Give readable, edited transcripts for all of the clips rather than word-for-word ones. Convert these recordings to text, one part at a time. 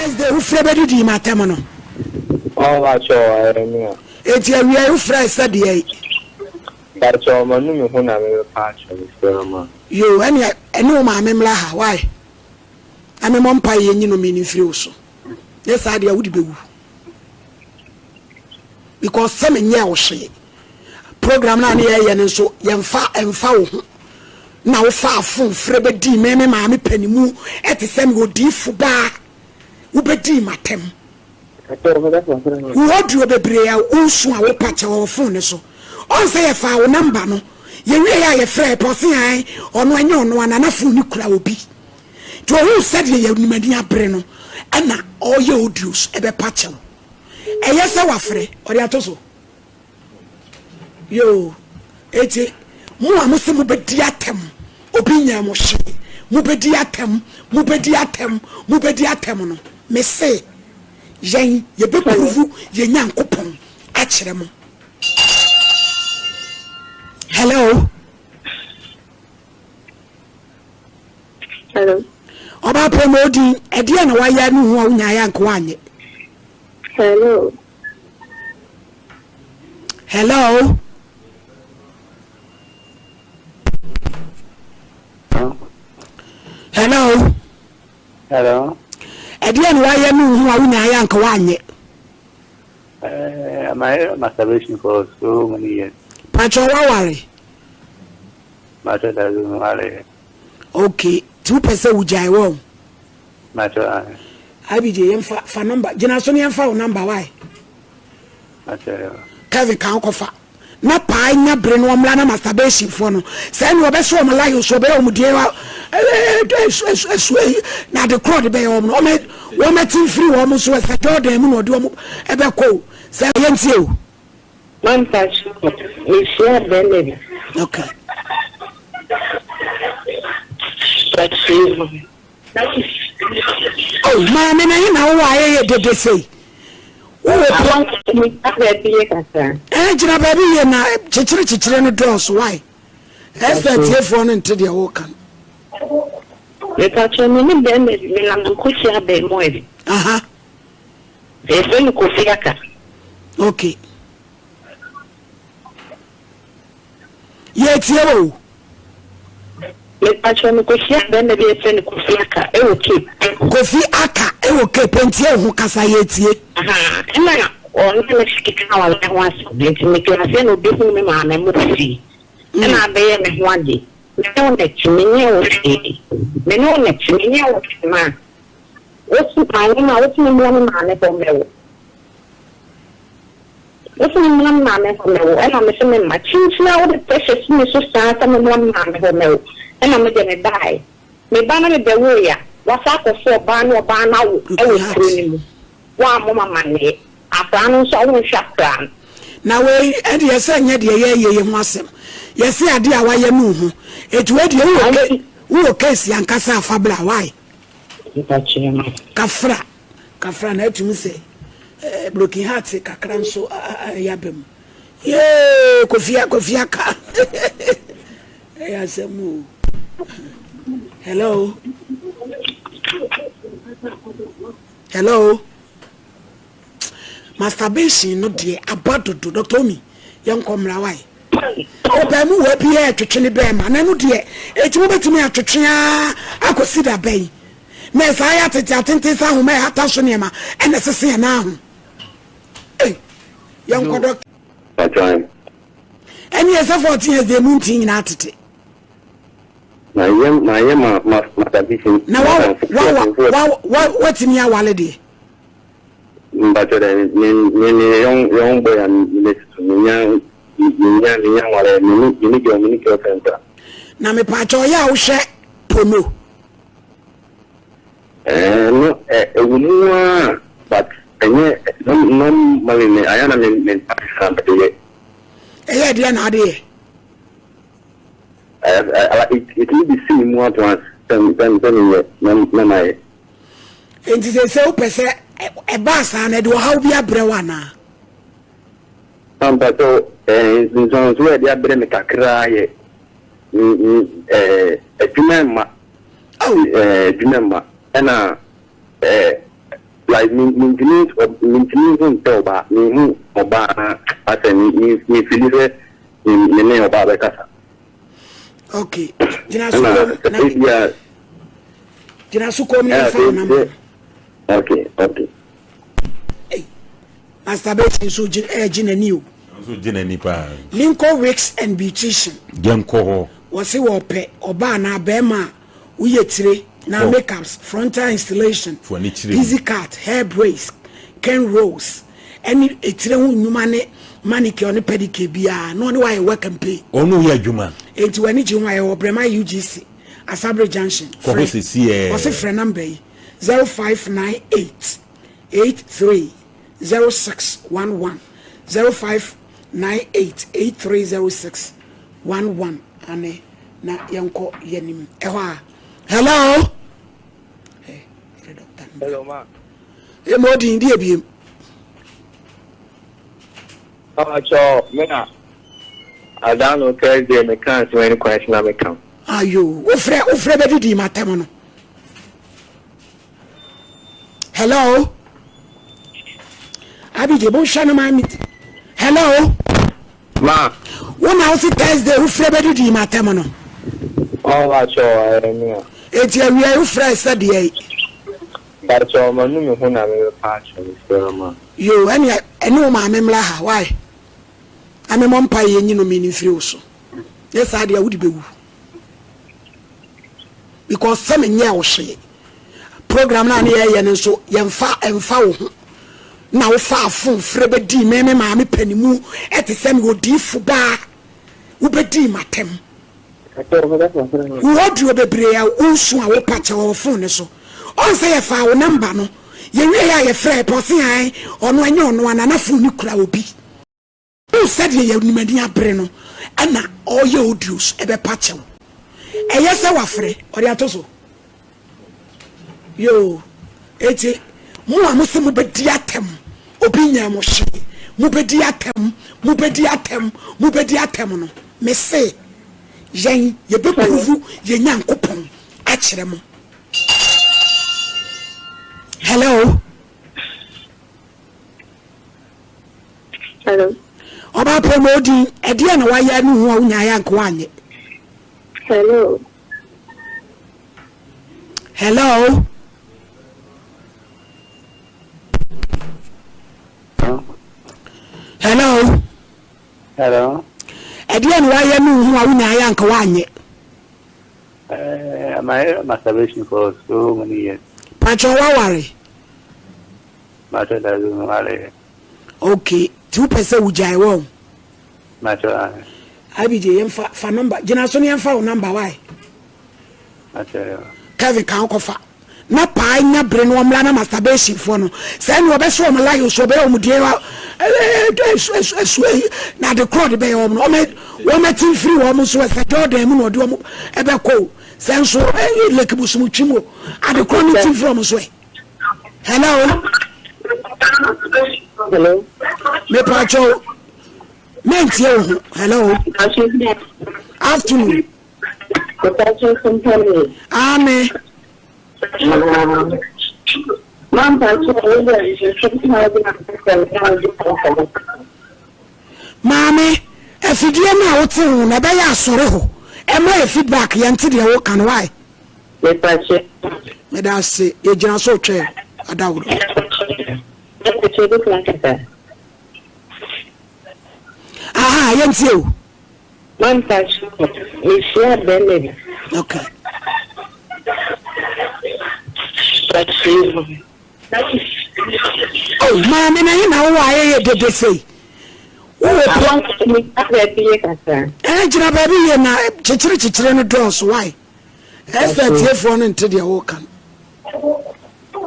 Wednesday who flabby di matamono. Oh, I saw It's a real fresh study. That's all my new when I'm a patch of the You and no mamma, why? I'm a mumpire, you know, meaning fuse. Yes, idea would be because some in your say program na here and so yemfa emfa na wo fa fun frebedi meme maame panimu etesem odifu ba wo bedi matem wo odu bebre ya unsu a wo pache wo fun ne so on say ye fa wo number no ye wie ya ye frɛ posi an ono anya ono anana fun ni kura obi to who said ye nimadi abre no ana oye odius ebe pache eyese wafre ori atoso yo eti mu amuse mu bedi atem obi nya mo hye mu bedi atem no me se yen ye be pruvu ye nyankopon a kire mo. Hello oba promodi edi na waya nu hu nya ya nko anye. Hello. Hello. Hello. Hello. Edian why you know who I am Kawanye? My masturbation for so many years. Pacho worry. Matter doesn't worry. Okay, 2% ujai won. Matter. I be the for number. Generation for number why? Matter. Kevin can cover. Na pa nya brain wo mla na masturbation for no. Say no be so mo life so be o mudie na the crowd be o no wo metin free wo mo so say Jordan mu no de wo e be ko say yentie o. Man touch. We share them. Okay. Oh, man, I know why I did they say. I want to meet that baby. Eh, Jina baby, and I chichiri doors. Why? That's that telephone into the walk. The touch on me, then, I'm Kusia Bay Moy. Aha. There's no Kofiaka. Okay. Yet, you. Me pacho me Kosia, then the be friend Kofiaka. Okay. Kofi aka okay plenty who kasa yetie aha ena on me shikika wala once dey me class no be hu me ma na mo fi ena be me ho ade me no na chimenye o fi me no na chimenye o fi ma osu pani ma osu me mo ma na ko mewo osu me mo ma na ko mewo ena me se me ma chinchina o de precious me so sa me mo ma na ko mewo ena me de me dai me ba na me de wo ya wasako for ban wo ban na wo e wo kro mu wa mo mama ne afran so wo hwakran na we e de yesa nya de ye ho asem yesi ade a wa ye nu hu etu we de wo case yankasa afabla why kafra na etu se broken heart kakra nso yabem ye kofia ka ya semu. Hello. Hello. Masturbation no de abadodo Dr. Omi yan komra why. Oba mu we bi e twetwe ne be ma na no de etumo betumi atwetwe akosi da ben. Na sa ya tete atente sa homa hata so ne ma ene sese na ho. Eh. Yan ko doctor. That time. Any years 14 years de muntin na atete. Na yema masturbation. Na what in your wallet? But young boy and young wallet, you need your center. Na me pacho ya wo hwe pono. No, but no money I am in Pakistan but Dia na de. It will be seen more once than my. And it is so pese a bass and do how be a brewana. But in zones where they are bringing a cry, a remember, and like maintenance oba me oba asa ni feel me oba be kasa. Okay. Jina suko mi phone number. Okay. Hey. Master Betty so Jina new. So Jina ni pa. Linko Wigs and Beautician. Genko ho. Wase wo pe oba na bema uyetire na makeups, frontal installation, easy cut, hair braids, Ken Rose, any etire hu nyuma ne manicure ne pedicure bia no ne why work and pay. Onu ya djuma. Enti wani djuma e Obrema UGC, Asabre Junction. Ko se si e. Wase friend number 0598 830611 0598 830611 ane na yanko yenim ehwa. Hello. Hello, ma. E mo di ndi ebiem. Cho, mena. I don't know Thursday me can't do any question na me can. Ayo, ofre be di matem no. Hello. Abi je bon shano ma mit. Hello. Ma. Wona o si Thursday ofre be di matem no. Oh, cho, me. Eti awia ofre said dey. But cho ma nu me hu na me patch me ma. Yo, ene ma memla ha, why? Ame mo mpa ye nyino me ni firi so. Yes, I dey wudi bewu. Because some nya wo hye. Program na na ye ne so yemfa wo ho. Na wo fa afon frɛ be di me ma me panimu etesem wo di fuba. Wo be di matem. Wo du bebre ya wo so a wo pache wo phone ne so. On say fa wo number no. Ye we ya ye frɛ posi an ono anya ono anana phone ni kura obi. Who said ye nimadi abre no ana all your audios ebe pache wo. Eye se wa frɛ ori atoso. Yo eti mo amuso mo be di atem obi nya mo hye mo be di atem no me say yen ye be prove ye nyankopon a kire mo. Hello. Hello. Oba promoting e dia na waya nu hu nya ya nko anye. Hello. Hello. Hello. Hello. E dia na waya nu hu nya ya nko anye. My masturbation for so many years. Pacho waware. Macho doesn't worry. Okay, 2% ujai wo. Macho. Abije yemfa fa number. Jina so ne yemfa wo number why? Macho. Kevin kan kofa. Na pa nya bre no mla na masturbation for no. Say no obeso o mla yo so be o mudie wa. Na the crowd be o no. O me tin free wo mo so e se Jordan mu no de o mo ebe ko. Senso like busumu chimo. The crowd tin free o mo so e. Hello. Hello. Me pacho. Mentie. Hello. Afternoon. Amen. Mom, Mami, if you do not know, na be ya soro ho. E ma feedback yenti de wo kan why? Me da say e gina so twe adawro. Aha, yenti o. Mom, me share benefit. Okay. Oh, mami na you know why you did this say. Gina baby ye na chichiri no draws why? That's the telephone into the wokan.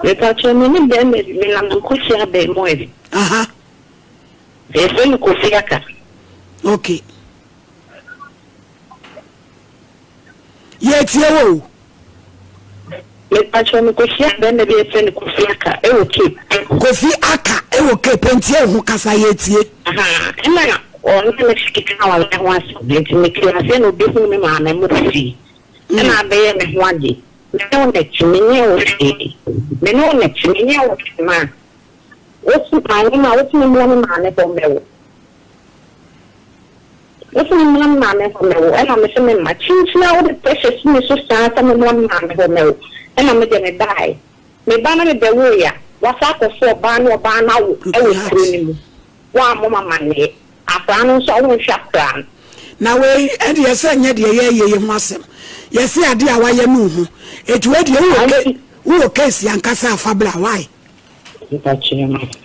Me pacho me benefit me na mkushi be moe. Aha. Efe ni kofiaka. Okay. Yet you me pacho me kofiaka be be efe ni kofiaka. E okay. Kofi aka e okay pentie hu kasa yetie. Aha. Ema on me sikika wala wanso. Me klase no be hu me ma na mo fi. Na be me ho age. no the chimney, me no the chimney of man. What's my name? I was in one man from the what's in one man from the and I'm assuming my chinch now the precious Mrs. Stars and one man from the and I'm going to die. Me banner the warrior. What's up for ban or ban out? I was doing one more money. I plan so I won't shop down. Now, and yes, I need ye must. Yes, I dear, why you move. It would you case young Casa Fabla. Why?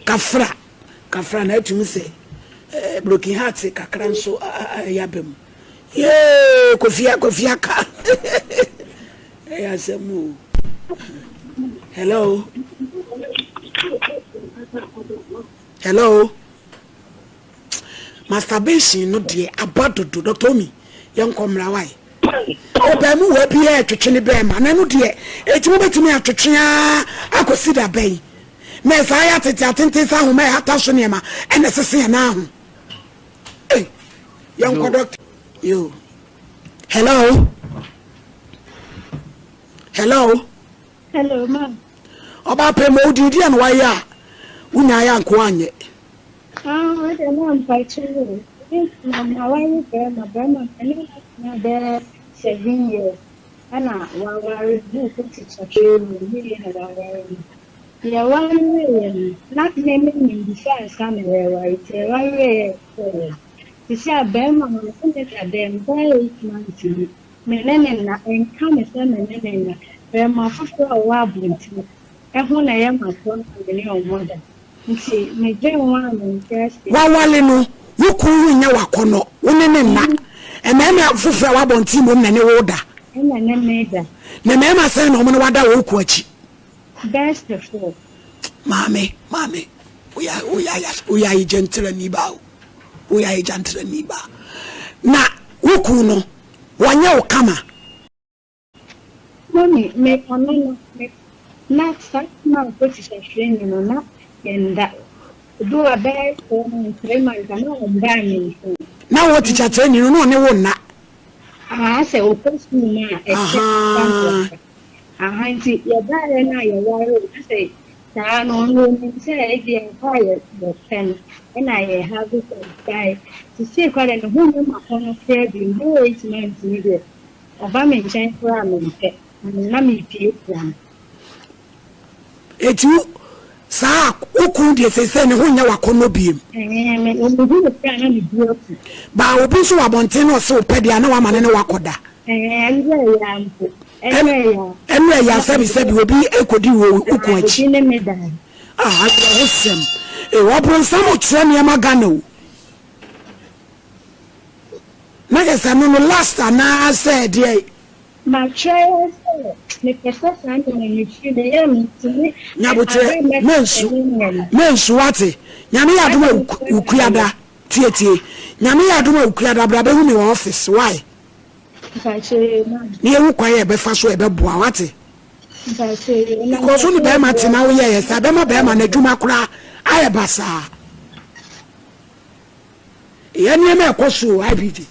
Kafra, let me say. Broken hearts, a cranso, yabim. Yea, Kofiaka. Yes, a move. Hello. Hello. Masturbation no dear about to do Dr. Me. Young comra why? Oh, Bamu will be here to Chinny Bam, and I know dear. It's over to me after Chia. I could see that bay. Miss I had it at Tinta who may have touched him and necessary now. Hey, young conductor, you. Hello. Hello. Hello, ma'am. About Pemodi and why ya? Unaya Kwanye. I don't know if I told you. My wife, my grandma, and there 7 years. And I was a training. Yeah, 1 million. Not naming in the first coming right. 1 way. To say a bam on the them by 8 months. Menena and come some menena. Where my first wobbling to. And when I am a son of the new mother. See, my dream one is Wawalino, you cool in your wakono, women, and then I fulfill our bon team woman order. and I made that. Nemema say no man wada wo kwachi. Best of all. Mommy, we are gentle and niba. We are gentle and niba. Na wuku no, wanya okama. Mommy, make on not such now, which is a training or not, and that do a bad for 3 months. I know I'm dying. Now what is your training? You know, no one. I say, oh, post me now. I see your dad and I are worried. I say, I don't say the quiet, the pen, and I have this guy to see quite a woman upon a fair being 8 months needed. Obama change for a minute, and let me pay one. It's you, sir. Who could you say, when you are connobium? But I'll be so abontino so petty. I know I'm an wakoda. And where your service said will be a could you who ah, listen. A wabron some train Yamagano. Next, I know last and I said, yea. My child, the professor, and you feel the enemy to me. Mensu wate. Nyame aduma ukuada tietie. Nyame aduma ukuada brabe hu ni office. Why? Ni ewu kwaye be fa so e be boa wate. Because only be ma tina wo ye yes, abema be ma na adwuma kura aye basa. Ye ni me ekoso IBD.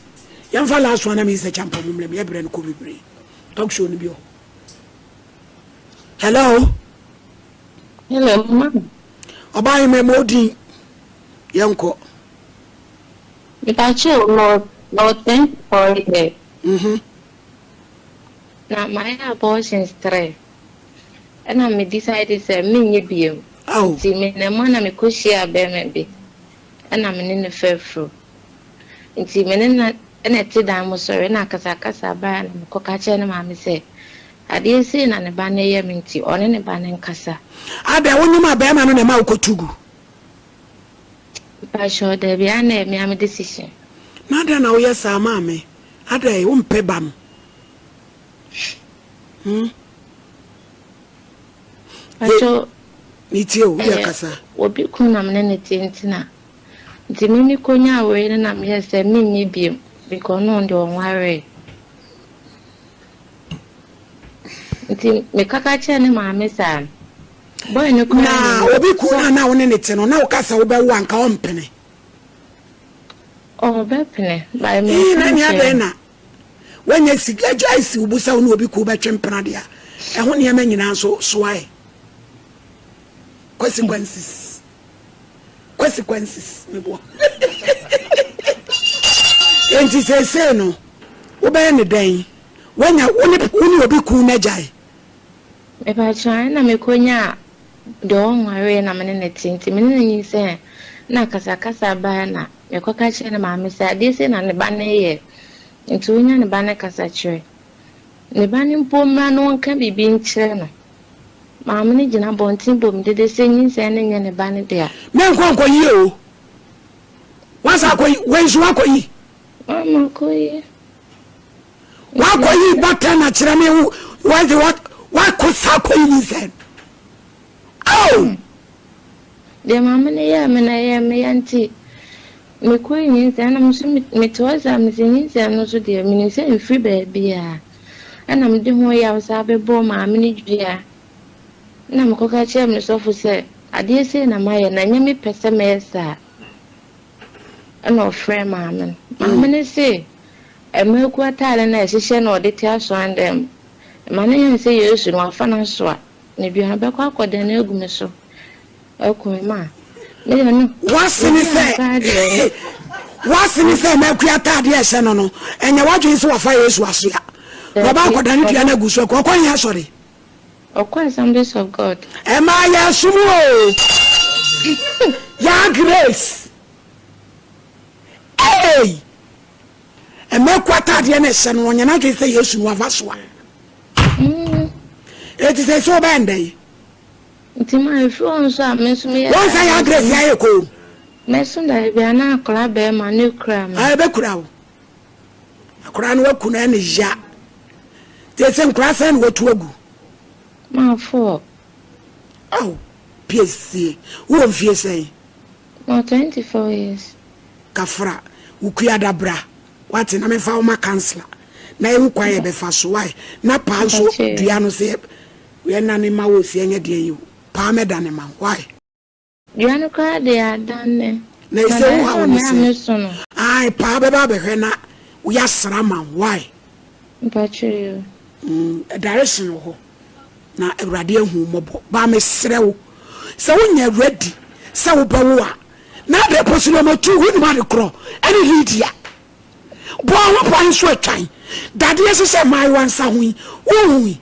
Yamfa last one na me se champion mumlem ye bre no ko bibre. Talk show ni bio. Hello. Hello, ma'am. Oba me modi yanko. Because no thank for it. Now my abortion is 3. And I decided to me be. Oh. See me the man me could share be. And I'm in the fair fruit. And see me and I said I'm sorry na kasa ba na ko ka che na mama say I didn't say na ne ba na ye minti on ne ba na nkasa ada wonyi ma ba ma no ne ma ukotugu pa sure there be an me am decision na da na wo yes ama me ada e wo mpe bam acho ni tie o ya kasa obi kun na me ne tintina nti mimi konya we na me say me nyi biem because no don't worry. Me kaka che ne maame sa. Boy no kwa na obi kuna na woni ne te no na wo kasa wo be wo anka o mpene. Oh be pene. By me. Na nya be na. Wanya siglaja isi ubusa wo obi ku be twempena dia. e ho ne ma nyina so why consequences me bo enti say no wo be ne dan wanya woni obi ku na jai me ba try na me konya do nware na me ne tinti me ne nyi se na kasa ba na me kwaka che na ma me se ade se na ne ba ne ye enti wonya ne ba ne kasa chere ne ba ne mpo ma no nka bibi nkyere no ma me ne gina bontin bom de se nyi se ne nye ne ba ne de a me nkonko yi o wasa ko wenzu akoyi mama koyi wakoyi bata na kire me what ko sa koyi ni se oh de mama ne ya me na ya me yanti me koyi ni se na musu me toza me zinyi se no so de me ni se free baby a ana me de ho ya sa be bo ma me ni dua na me koka che me so fu se ade se na ma ya na nya me pese me sa ana ofre ma me se emeku atale na ehihye na odete aso andem mane yen se yesu no afa na so a ne bia be kwa akoda na egu me so ekun ma me no wasini se meku atade ehye no enye wadwen se wafa yesu aso ya no ba akoda ne dua na egu so ko kon ya sori Assemblies of God ema ya sumu ya grace hey emeku atade na ehye no nya na dwen se yesu no wafa so eti se so ba ndai ntima efu so a me so me ya won say ya grace ya eko me so da bia na akra be ma ne kra me ai be kura wo akra no waku na ne ja te se nkra san watu agu ma fo oh pc wo mfie say ma 24 years kafra ukua dabra wati na me fa wo ma counselor na ehu kwa ye be fa so why na pa so dua no se we na ne ma wo sie nya de yi pa me da ne ma why dua no ka de adanne na ise wo ha wo so no ai pa be ba be hwe na wo ya sra ma why mpacho direction ho na awrade ehu mobo ba me sre wo se wo nya ready se wo ba wo a na de posino ma tu hu ni ma de kro ani lidia bo wo pan so atwan dade ese se mai wansa hu hu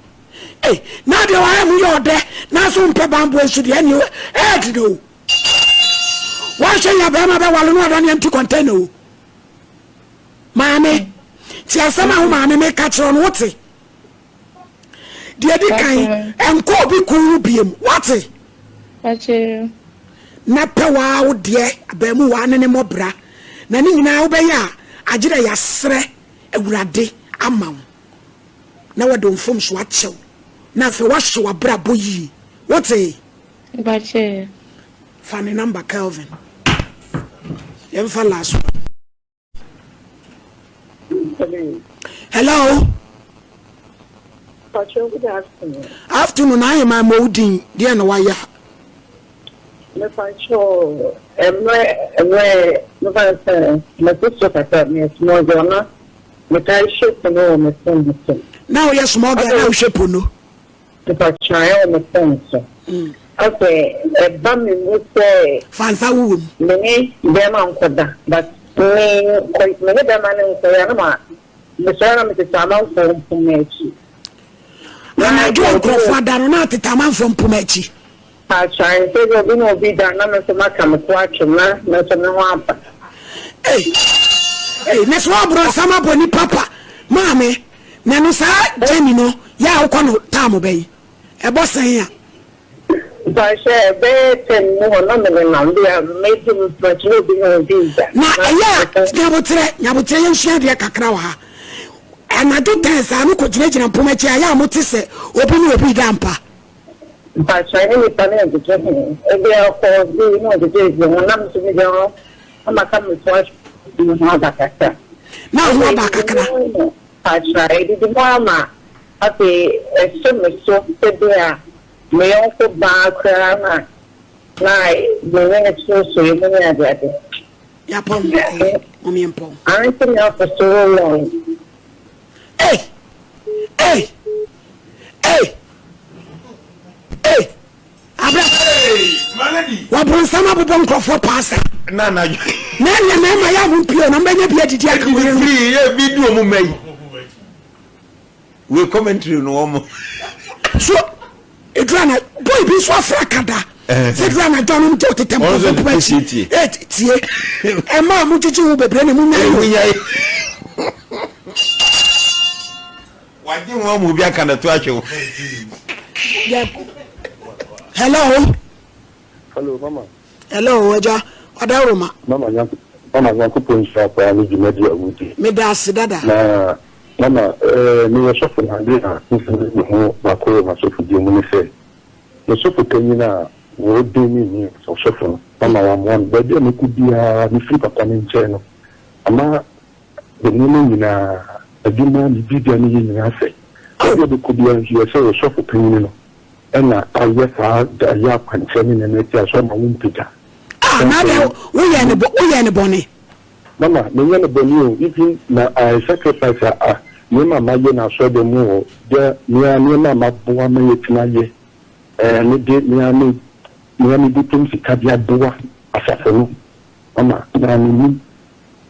eh na de wa mu yo de na so mpe bambo esu de ani di do wa she ya ba ma be walo no adani anti container o maame ti asama hu maame me ka kiro no wote de di kan enko obi ku biem wote pache na pe wa wo de abamu wa ne mobra na ni nyina wo be ya agire ya sre awurade amaw na wado mfom so achew na fe wa hwe wa brabo yi wote pache fane number Kelvin yemfa last one. Hello. Pacho, good afternoon. Afternoon, I am Modin, dear Nawaya. Me Pacho, my sister had me a small donor, but I should know my son. Now, yes, Morgan, now Shepuno. The Pacho, I am a son. Okay, a bummy would say, Fanfa wound. Many, them uncle, but me, quite many them and Sayama. The son of the Saman from Pumechi. I don't go for Daronati Taman from Pumechi. I try and say, you'll be no be done, none of my come watching, not no one. Hey, Miss Wabro, Sama Boni Papa, Mammy, Nanusa, Jenino, Ya Okono, Tamo Bay. A boss here. I share bed and more number they have made him much living on these. Now, Yabutre, share their Kakrawa. And I don't tell I look at Regina Pumechi, I am what to say, open your big damper. But I only planning to get him. Every hour for the days when I'm to be down, I'm a coming to watch you know that. Now, what back? I tried the mama. I say, a summer so there. May also back crown. Like, the way it's so you know that. Yapon, Omiampo. I think now for so long. Hey! abra malady wabon sama bobo nkrofo pasa na na ma ya mu pio na mbanya bia didi aka wire no ye video mu mai we commentary no omo so edrana boy bi so afra kada se drama don mu to tetem ko so tie e ma mu chichi wo bebre ne mu nyai waje wo mu bia kana to ahwe hello mama hello waja adawroma mama yanku ponsa pa ni jumadi awuti me da sidada na mama ni yosofo na de na ni ho makoro masofu di mu ni se yosofo kanina wo de ni yosofo mama wa mo ba de ni kubia ni free papa ni nche no ama de ni na aduma ni bidia ni ni afa ko de kubia yosofo kanina no ena ayesa da ya kwanche ni na ti aso ma wumpita na de wo ye ne bone mama me ye ne bone o even na I sacrifice ni mama ye na so de mu o de ni mama boa ma ye tina ye ni de ni de tum sika dia boa asafo no mama na ni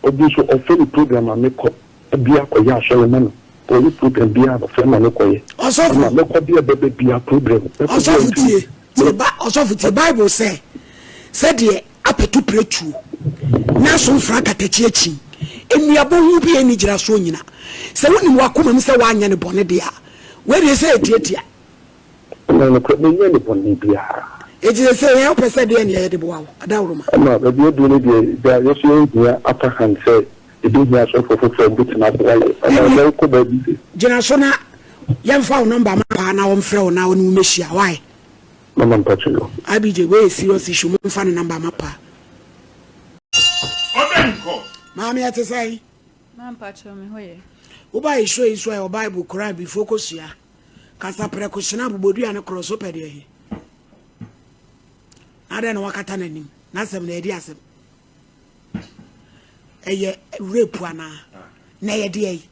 obi so offer program ameko bia ko ya so le no o program bia ba fe ma ne ko ye osofu me ko bia bebe bia program osofu tie Bible say de apetu pretu na so fra katachi achi enuabo hu bi eni gira so nyina se woni mu akoma mi se wa anya ne bone de a we de se etietia no ko me ye ne bone bia ejire se ye opese de eni ye de bo awo adawroma ama be bi do ne de da yeso ye upper hand say e do ya so for bit na boy ama ko ba bi gina so na yemfa wo number ma pa na wo mfre wo na wo nu mehia why mama mpachulo abije we serious issue mo mfa ne number ma pa obenko mama ya tesai mama mpachulo me hoye wo ba isho e o Bible Quran bi focus ya kasa prekoshina bubodu ya ne cross over de hi ada na wakata nanim na sem na edi asem eye rape ana na ye de yi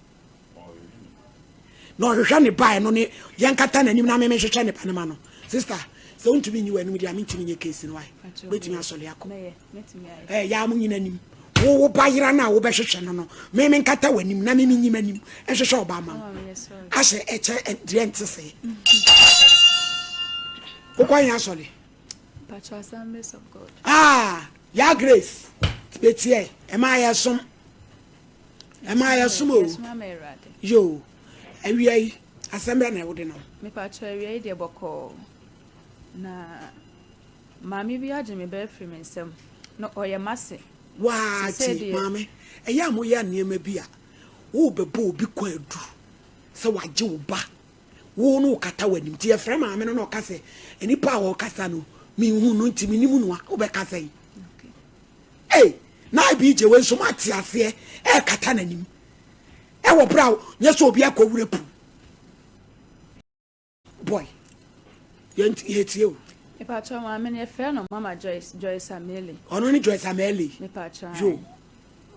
no hwehwe ne bae no ne yankata nanim na me hwehwe ne panema no sister so untumi nyi wanu dia mentimi nye case no why betimi asole akọ ya mu nyina nim wo bayira na wo behwehwe no me nkata wanim na me nyim anim ehwehwe oba ma ase eche drent se ko kwan ya asole Pacho Assemblies of God ya grace betie e ma ya som o yo awiai assembly na wode no me pacho awiai de boko na mami bi age me be free me nsem no oye mase wa ti mami eya mo ya niema bi a wo bebo obi kwa adu se waje wo ba wo no kata wanim ti e frɛ mami no ka se enipa wo kasa no mi hu no ntimi nimu no a wo be kasa yi na bi je we so mate ase e kata nanim e wo braw nya so obi akowure pu boy yeti o me pacho mami ne frɛ no mama Joyce Ameli ono ni Joyce Ameli me pacho jo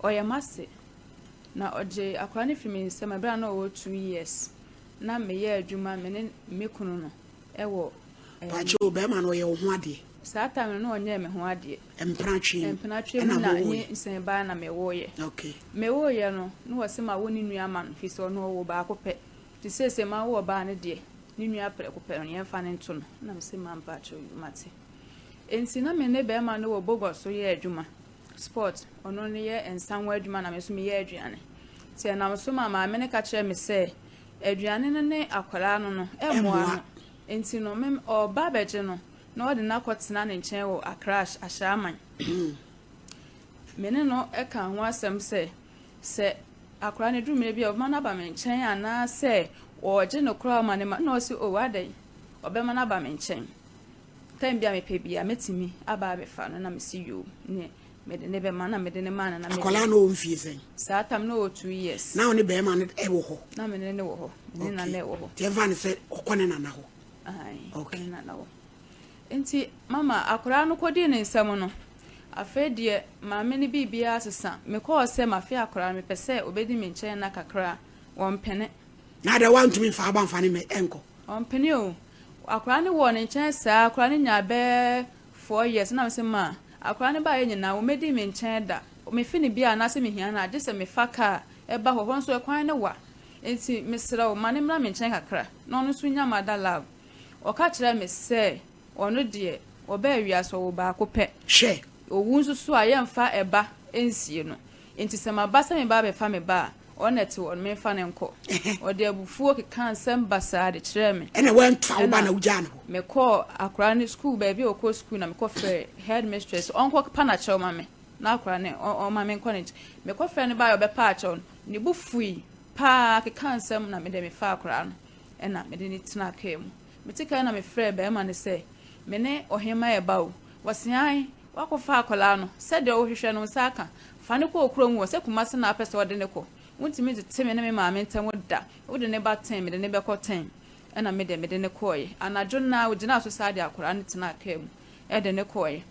oye mase na oje akwa ne free me nsem abra na o 2 years na me ye adwuma me kunu no e wo pacho be ma no ye ho ade Sata me no onye me ho ade empratwe na nye nsen ba na me wo ye okay me wo ye no no wo se ma wo ni nua ma no fi so no wo ba akopɛ ti sese ma wo ba ne de ni nua pere kopɛ no ye fa ne nto no na me se ma mpacho mate enti na me ne be ma no wo bogo so ye adwuma sport ono ne ye ensanwa adwuma na me so me ye aduane ti na me so ma me ne ka kire me se aduane ne akwara no emoa no enti no me o ba beje no no odi na kwotena ne nchen wo akrash ahyaman mene no e kan ho asem se akra ne dumire bia obama na ba me nchen ana se oje no kra ma ne ma no si o wadai obema na ba me nchen time bia me pe bia metimi aba be fa no na me si yo ne mede ne be ma na mede ne ma na me akola no mfie sen sa tam no 2 years na oni be ma ne e wo ho na mene ne wo ho ne na ne wo ho te van se okone na ho ai okay na na wo enti mama akora no kodi ne nsam no afa de maame ne bibia asesa me ko se mafe akora me pese obedi me nchen na kakra won pene na da want me fa ban fa ne me enko on pene o akora ne wo ne nchen saa akora ne nya be 4 years na me se ma akora ne ba ye nyina wo medi me nchen da me fini bia na se me hia na agese me faka e ba ho nso e kwan ne wa enti me sra wo ma ne mra me nchen kakra na ono so nya mada lab o ka kire me se ono de oba awiaso wo ba ko pe hwe owu nso so a ye mfa eba ensie no enti se ma ba se me ba be fa me ba onete won me fa ne nko o de abufuo keka nsem basa de kire me ene went fa ba na ugya no me call akra ne school baby o ko school na me call fair headmistress onko pa na chew ma me na akra ne o ma me college me call fair ne ba obe pa chew ne bufui pa keka nsem na me de me fa akra no ena me de ni tena kam me tika na me frɛ ba ma ne sɛ me ne ohema e ba o wasian wakofa akola no sɛ de o hwehwɛ no saka fa ne ko okro mu sɛ kuma se na apɛ sɛ ɔde ne ko wontimi de teme ne me maame ntam da wo de ne ba 10 me de ne be ko 10 ena me de ne koye anajo na wo gina so saade akora ne tena kam e de ne koye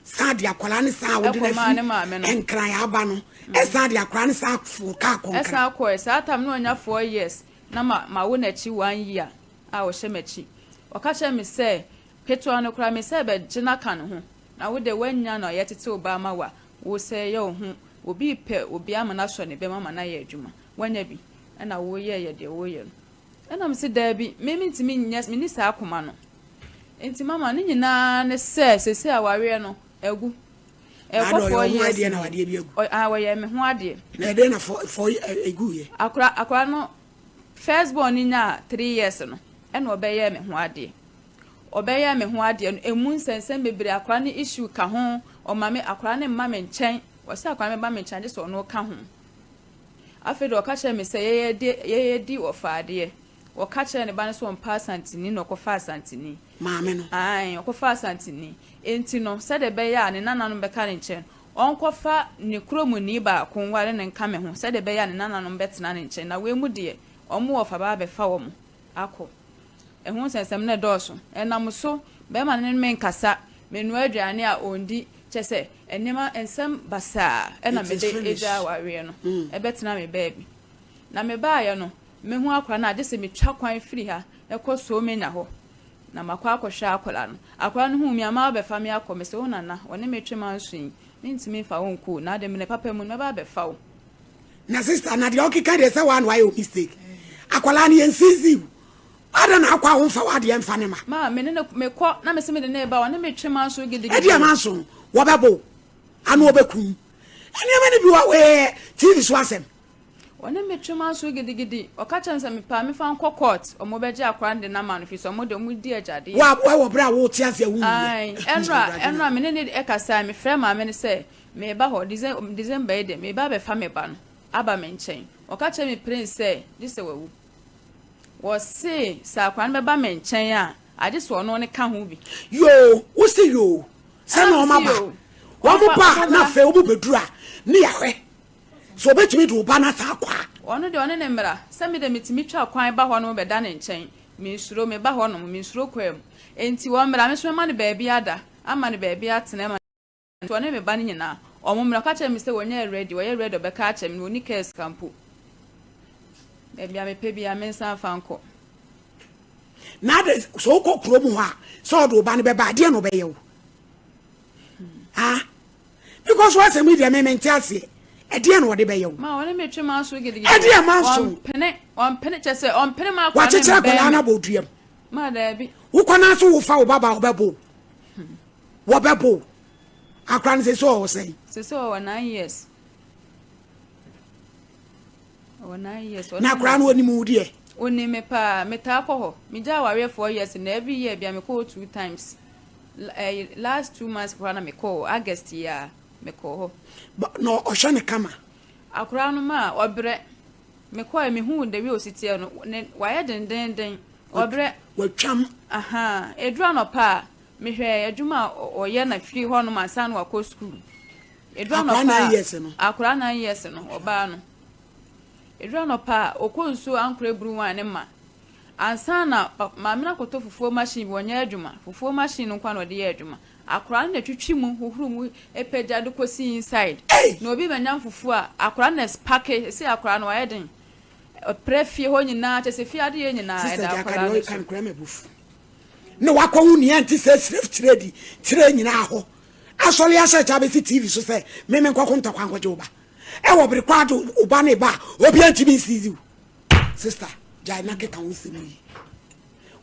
saade akora ne sa wo de ne fi enkran ya ba no e saade akora ne sa fu ka konkran e sa koye sa tam no nya 4 years na ma wo na chi 1 year a wo hye machi o ka che me se peto no kora me se be gina kan ho na wo de wanya na ye tete oba ma wa wo se ye ho obi pe obi amana so ne be mama na ye adwuma wanya bi na wo ye de wo ye na me se da bi me ntimi nyes me ni sa akoma no enti mama ne nyina ne se aware no egu e ko 4 years na wade bi egu a wo ye me ho ade na de na for egu ye akra no first born ni nya 3 years no e na obeye me ho ade obeye me ho ade no emu nsensem bebre akra ne issue ka ho o mame akra ne mma me nchen wasa akwa me ba me nchen so no ka ho afedo o ka che me se ye di o faade o ka che ne ba ne so mpa santini no ko fa santini maame no ai o ko fa santini enti no se de be ya ne nana no be ka ne nchen on ko fa ne kromu ni ba ko nware ne nka me ho se de be ya ne nana no be tena ne nchen na we mu de o mu o fa ba be fa wo mu akọ ehun sensem ne dọọso enam so be ma ne me nkasa menu aduane a ondi chese enema ensem basa ena me de eja wawe no ebetena me baabi na me ba ya no me hu akwa na agese me twa kwan firi ha ekoso me nya ho na makwa akohwa akola no akwa no hu mi ama be fa me akọ me se wona na wone me twema nsuin me ntimi fa wonku na de me ne papa mu me ba be fa wo na sister na de okika de se one why mistake akola ni ensizi ada na akwa wo fa wade emfa ne ma me ne me kọ na me se me de ne ba wone me twema nsu gidi edi amanso wo bebo anu obekum eni amani bi wa we tv so asem wone me twema nsu gidi o ka chanse me pa me fa nko court o mo beje akwa de na man fi so mo de mu di ajade wa bra wo ti ase hu ai enra me ne e kasa me frɛ ma me ne se me ba ho December e de me ba be fa me ba no aba me nchen o ka che me prince say this wawu wo se sa akwa me ba me nchen a ade so no ne ka ho bi yo wo se yo se no ma ba wo mo pa na fe wo bedura ne yahwe so betumi do ba na ta akwa ono de one ne mra se me de metimi twa kwan ba ho no be da ne nchen me suro me ba ho no me suro kwam enti wo mra me so ma ne ba bia ada ama ne ba bia atena ma to ne me ba ne nyina o mo mra ka che me se wonye ready wo ye ready be ka che me woni case campo e bia me pe bia me san fanko na de so ko kuro mu ha so do ba ne be ba de no be ye wo because what's a media me mentiase e de no de be ye wo ma woni me twema so gidi e de ma so on pene chese on pene ma kwa wa chechira ko na boduam ma da bi wo kwana so wo fa wo baba wo bebo wo bebo akran se so wo say se so 9 years o 9 years na akran woni mu de oni me pa meta akọ mi ja ware 4 years na every year bia me call 2 times last 2 months for na me call August year me call no o hwe ne kama akra no ma obre me call me hu de we ositi no wa ye den obre watwam aha edura no pa me hwe adwuma oye na firi ho no mansa no akọ school edura no pa akra 9 years no oba no edura no pa okonsu ankre bru wan ne ma ansa na maamina koto fufuo machine wonye adwuma fufuo machine nkwa no de ye adwuma akra na twitwi mu hohuru mu epeja de kosi inside na obi manyam fufuo a akra na spake si akra no ayeden prefie ho nyina chese fie ade ye nyina eda akra no kan kra me bufu ne wakɔ wu ne anti sɛ sref trade tire nyina ho asɔre ahyɛ cha be TV so sɛ me nkɔkɔ ntakwa nkɔgye oba e wo bere kwado oba ne ba obi anti bi nsizi sister jai na keka wo semi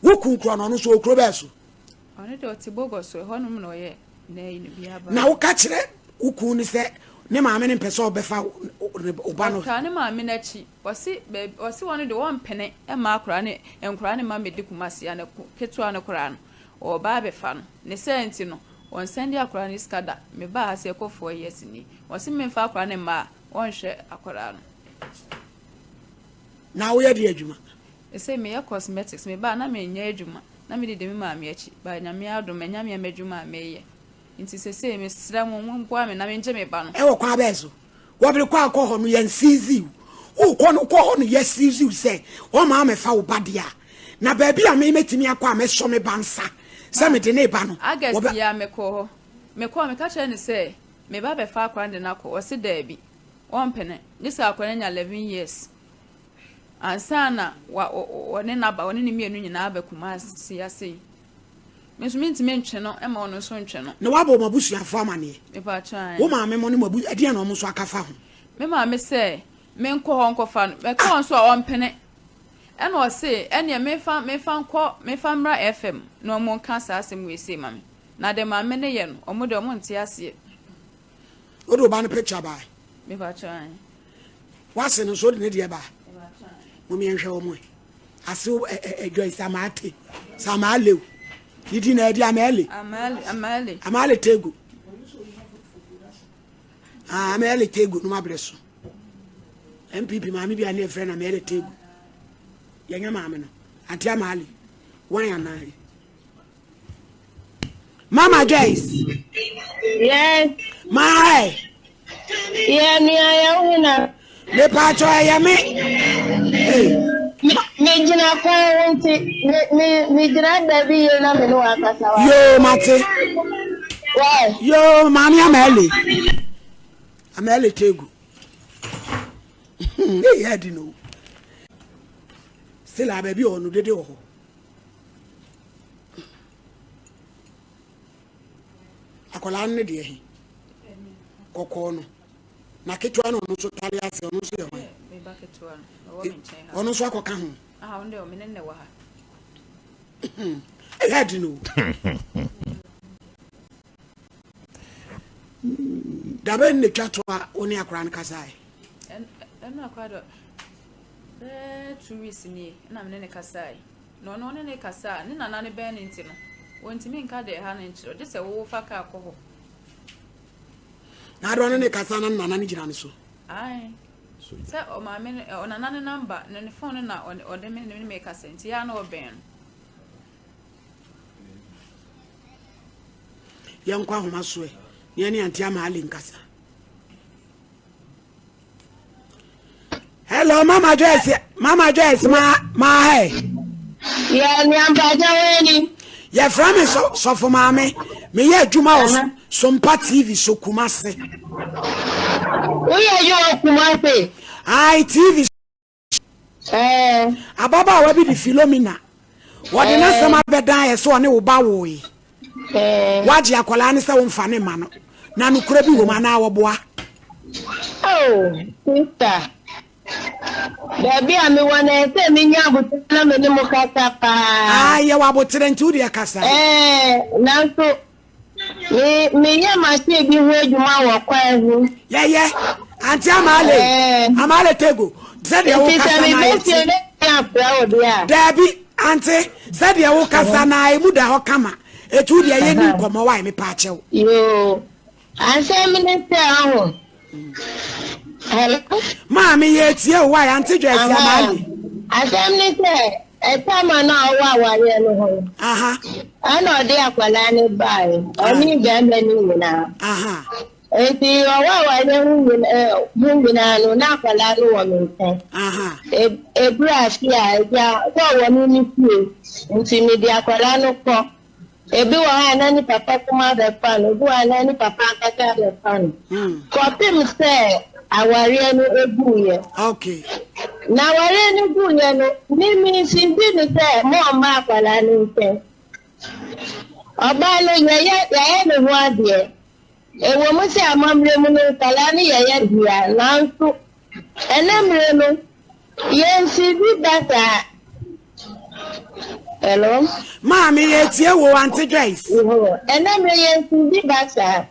wo kunkro no no so okro be so ɔne de ɔte bogo so hɔ nom na ɔyɛ na yi ne bia ba na wo ka kyerɛ wo kun ne sɛ ne maame ne mpɛsɛ obefa oba no ka ne maame na chi ɔsi wɔne de wɔn pene e ma akora ne enkora ne ma medikuma sia ne ketua ne kora no ɔba befa no ne senti no on send akora ne skada me ba ase kofo yes ni ɔsi me fa akora ne ma wɔnhwɛ akora no na wo yɛ de adwuma e say me cosmetics me ba na me nya adwuma na me de me maame achi ba nya me ado me nya me adwuma me ye nti se me sra mo mpo me na me nje me ba no e wo kwa ba so wo bere kwa akɔ hɔ no yɛn sizi wo kɔ no kɔ hɔ no yɛ sizi sɛ wo ma me fa wo ba dia na ba bia me metimi akɔ a me so me bansa sɛ me de ne ba no agasi ya me kɔ me ka kyerɛ ne sɛ me ba be fa akwa de na kɔ ɔse da bi wɔn pene ne sɛ akwa nya 11 years ansana wɔne na ba wɔne ne mienu nyina ba kuma siase mesumi ntime ntwe no e ma ono so ntwe no na wabo mabusuafo amane me pa twan wo maame mo ne mabu ade na omo so akafa ho me maame sɛ me nkɔ hɔ nkɔfa no me kɔ nso a wɔmpene e na ɔse ɛne me fa mra FM na ɔmo nka saa asɛm we se mame na de maame ne yɛ no ɔmo de ɔmo nte ase o do ba no picture ba me pa twan wase no so de ne de ba mo mi nhwɛ ɔmo ase edwoi samale yidi na edi amale tegu amale tegu no mabreso MPP maami bi ane friend amale tegu yenya maami no anti amale wan yana Mama Joyce Yes my yeah me ayawina me pa cho ya me me jina kwa me jina dabi na me no akasa wa yo mate why yo mami amele tegu e ya di no still ababi onu dede ho akola ne de hi kokko no na ketwa no so tare ase ono so ye ho me ba ketwa no wo me nchen ha ono so akoka ho onde o me ne wa ha e ya di no dabe ne twatwa oni akora ne kasai en akora do 2 weeks ni na me ne kasai no ne kasa ne nana ne ben nti no wontimi nka de ha ne nchiro de se wo fa ka akọ na do ne kasa na nana ne gina ne so ai se o ma me o nana ne number ne phone na o de me kasa nti ya na o ben yankwa homa so e ne anti amale nkasa. Hello Mama Joyce ma hey yeah me ampaja weni ya from so for mama me ye adwuma o SOMPA TV so Kumase wo ye yo Kumase ai TV ababa wa bi di Philomena wode na sama bedan ye so ne wo ba wo yi waje akola ne se wo mfa ne ma no na no kura bi wo ma na wo boa oh sister Baby, I'm one and say me nyabutana me ne mukata pa. Ye wabotere nti udi akasa. Na so me nya ma se bi ho adwuma wo kwa hu. Ye anti amale tego. Said ya wo kasa na. Dabi anti said ya wo kasa na emu da ho kama. Etu udi ye ni nkomo wa me pa chew. Yo. Anse me ne se aho. Hello? Mami ye tie why anti Joyce amali. Assembly say e tama na wa ye no ho. Aha. Ana ode akwala ne bai. Oni be me ni nyina. Aha. Enti wa ye nyina no na akwala no wo me nten. Aha. E brush ya ja wo wo ni fie. Nti me di akwala no ko. Ebi wa na ni papa kuma be fan, obi wa na ni papa akaka be fan. Ko pim say awari no eguye. Okay. Na awari no eguye no mimi sindi ni say mo ma akwala ni nte. Obalo ya no wade. E wo mo se amamre mu no kala ni ya dia nanso. Enemre no yensi bi data. Hello? Mami yetie wo Auntie Joyce. Enemre yensi bi data.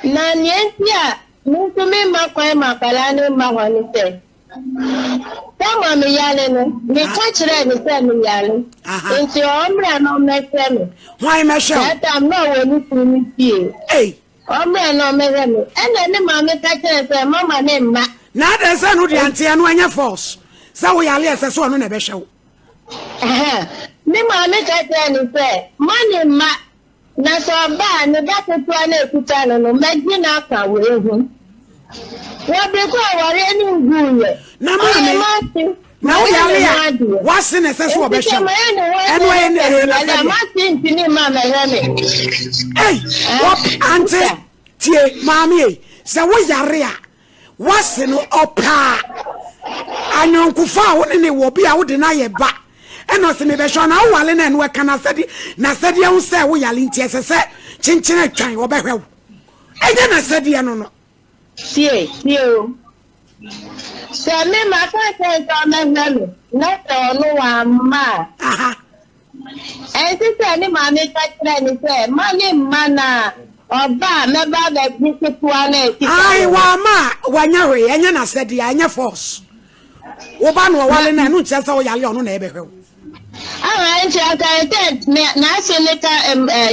Na nienti a mutumi makwa makala ni mahoni se. Tama mi yale no. Mi kachire ni se mi yale. Nti omra no mese me. Why me show? That I'm not when you see. Hey. Omra no mese me. Ene ni mama kachire se mama ne ma. Na de se no de auntie anu anya force. Sa wo yale ese so no na be hwe. Ni mama kachire ni se mani ma na so ba ni da to na ekuta no meji na aka wo ehu. Wa be ko aware ni nguye. Na mama na wo yale ya wase na ese so wo be hwe. Enu ye na ma tinti ni mama heme. Hey, what auntie tie mami e se wo yare a wase no opa anyonkufa wo ne wo bi a wo de na ye ba eno se me be hwe na wo wale na enu eka na sedi hu se wo yale nti ese chinchina atwan wo be hwe wo enye na sedi no no sie o se me ma ka se to na heme na to no wa ma se ni ma me ka tire ni se ma ni mana oba me ba ga bisipu ana eti ai wa ma wanya we enye na sedi anya force wo ba no wale na enu nche se wo yale ono na ebe hwe nche aka tent na aseleka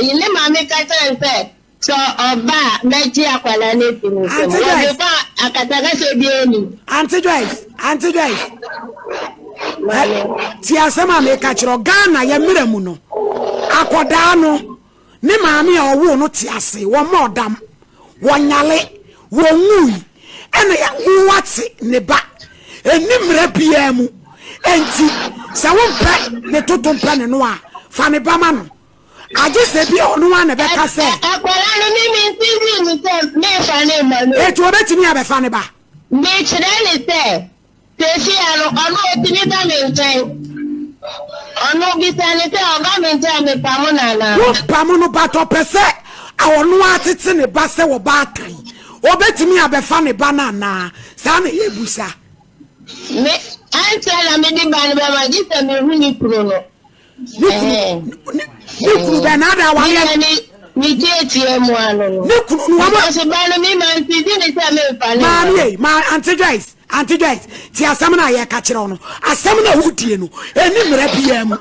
yile ma me ka tire se so oba meji akwala na eti ni se mo be ba akataka se bi eni Auntie Joyce ti asema me ka kiro Ghana ya miremu no akoda no ni maami a owo no ti ase wo modam wo nyale wo ngui ene ya nwate ne ba enimre bia mu enti se wo mpa ne toto mpa ne no a fa ne ba ma no aje se bia ono a ne be ka se akwala no mi nsi ni se me fa ne ma no etu obetimi abe fa ne ba me kire ni se tesi aro ono otimi ba me nten ono bisanite oga me nten me pamu na wo pamu no ba to pese awono atete ne ba se wo ba kan obetimi abe fa ne ba na sa na ye busa me antela me di ba ne ba ma gisa me hu ni kuro no ni kuru be na da wale ni tietie mu ano no ni kuru no ma se ba no mi man ti di ni se me fa ne ma Auntie Joyce ti asam na ye ka kire ono asam na wudie no eni mra bia mu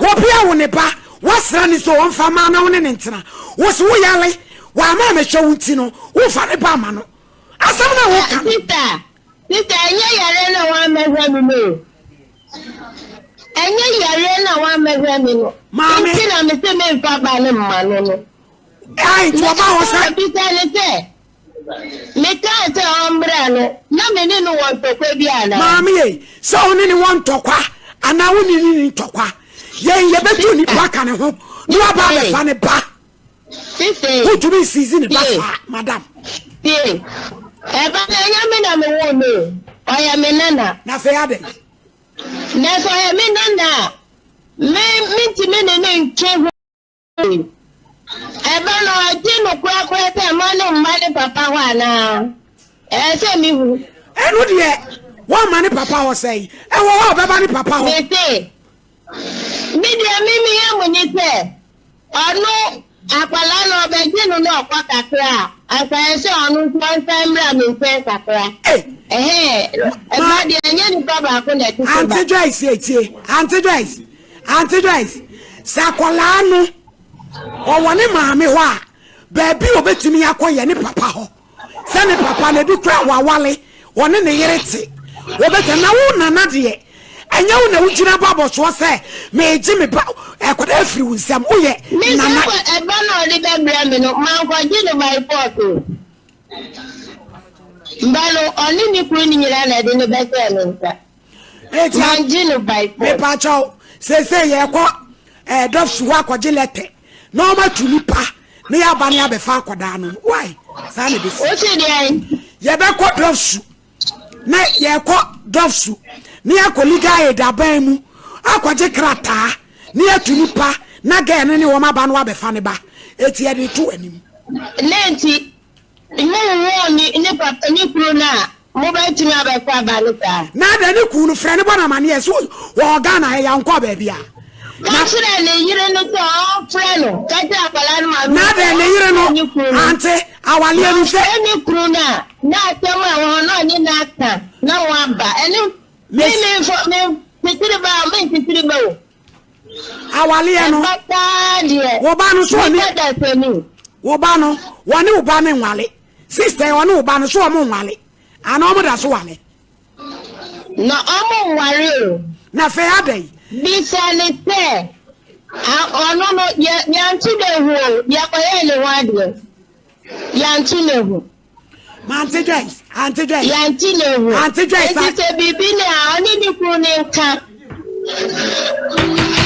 wo bia wo ne ba wasra ni so won fa ma na wo ne ntena wo so wo yale wa ma me hwe wunti no wo fa ne ba ma no asam na wo ka Sita enye yare na wa mehwe mi no enye yare na wa mehwe mi no nti na me se me mfa ba ne mma no ai to ba wo sa bisa ne se me ka se ombre no na me ni no won tokwa bi ana mami e so oni ni won tokwa ana woni ni tokwa ye betu ni paka ne ho ni wa ba be fa ne ba sisi who to be season ba madam eba na nya me na me wo no oya me nana na fe ade na so oya me nana me ti me ne nche eba no ati no kwa te ma no mma ne papa wa na se mi hu enu de wa ma ne papa ho sei e wo wa be ba ne papa ho me te mi de mi ya mo ni te ono akwala no be di no no kwa kakra aka se onu twan mra mi fe kakra ba di anya ni baba ko na ti Auntie Joyce etie Auntie Joyce sakwala no o woni maame ho a ba bi obetimi akoye ne papa ho se ne papa na du kra wawale woni ne yerete obetana wo nana de anya wo na wujina babo so se me eji me ba ekoda afiri wunsam woye nana e ba no ri be bra me no man ko ji no my photo mbalo oni ni ku ni nyira na de no be se me nta man ji no by photo me pa chaw se ye ko dofsu wa ko jilete no ma tuni pa ne ya ba ne abefa akoda no why sa na be o se de ai ye be ko dofsu na ye ko dofsu ni akoliga e daban mu akwaje krata ni atuni pa na ga ne wo ma ba no abefa ne ba eti e de to anim lenti ni papa ni kuro na mo ba timi abefa ba ne ta na da ni ku no frɛ ne bona mane so wo ga na ya nkɔ ba bia na frɛ ne yire no to frɛ no ka ta akala no ma na da ne yire no ante awale anu se ni kuro na atema wo no ni na aka na wa ba eni me titiri ba o awale anu wo ba no so ni wo ba no woni wo ba me nwale sister woni wo ba no so mo nwale ana o mo da so wale na o mo nwale o na fe adai bi sanite ono no yantu de hu ya ko ye le wade yantu le hu Auntie Joyce yantu le hu Auntie Joyce se bibi ne a oni ni kru ne nka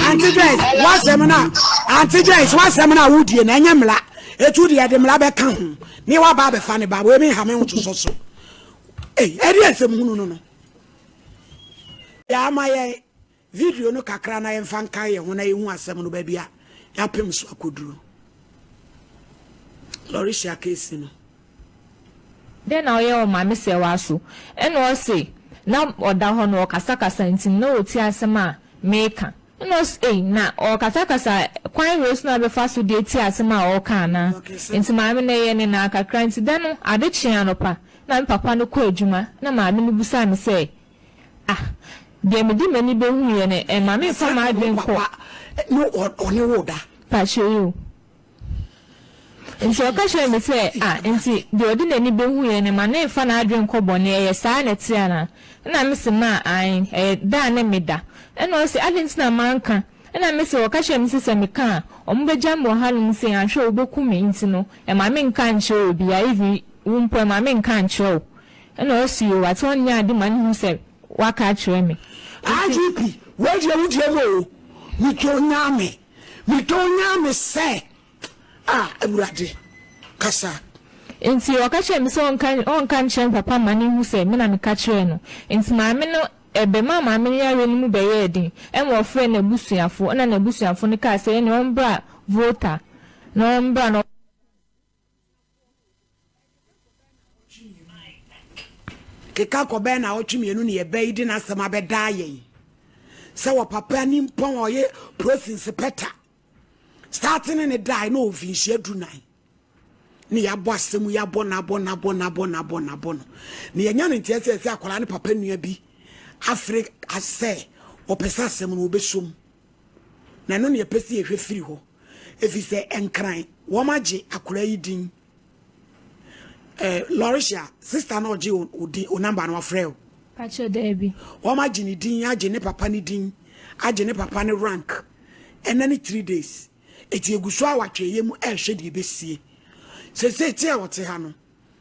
Auntie Joyce Auntie Joyce what semina wudie na nyamla etu de de mla be ka ho ni wa ba be fa ne ba we mi ha me nto so edi asem hunu no ya ma ye video no kakra na ye mfa nka ye ho na ye hu asem no ba bia ya pem so akoduro Lorisha case no then na ye o ma me se wa so e no say na oda ho no kasakasa ntin na oti asem a meka no say na o kasakasa kwan rose na be fa so de ti asem a o ka na nti ma me na ye ne na kakra nti then no ade chia no pa na papa no ko adwuma na ma me busa me say de me di mani be hu ye ne e ma me fa ma adwen ko no oni woda pa shoyu nti o ka shoyu me say nti de odi na ni be hu ye ne ma na fa na adwen ko bone ye saa na ti ana na me se ma da na me da e no se adenti na manka na me se o ka shoyu me se me ka o mbe jambo halum se ahwe oboku me nti no e ma me nka nche obi ya ivi wumpo ma me nka nche o e no se o wat on nya de ma ni hu se waka chere me IGP where you mo mi to nyame se awurade kasa nti o ka chere me so on kan chere papa ma ni hu se me na me ka chere no nti ma me no ebe ma me ya we mu be ye din e mo frɛ na busuafo na busuafo ne ka se ne on bra voter no on bra no keka ko be na otwemienu ne ye be di na asema be da ye se wo papa ni mpon oye process peta starting in the die no ofinhia adunai ne ya bo asemu ya bo na no ne yanya ne tiese se akola ne papa nua bi Africa ase opesa asemu no obesom na no ne pesi ehwe firi ho efi se enkran wo magye akola yi din Lorisha sister no ji o number no frɛ o pacho debi wo magye ne din agye ne papa ne din agye ne papa ne rank and then 3 days eti eguso awatwe yemu ehwe de besie se tie wote ha no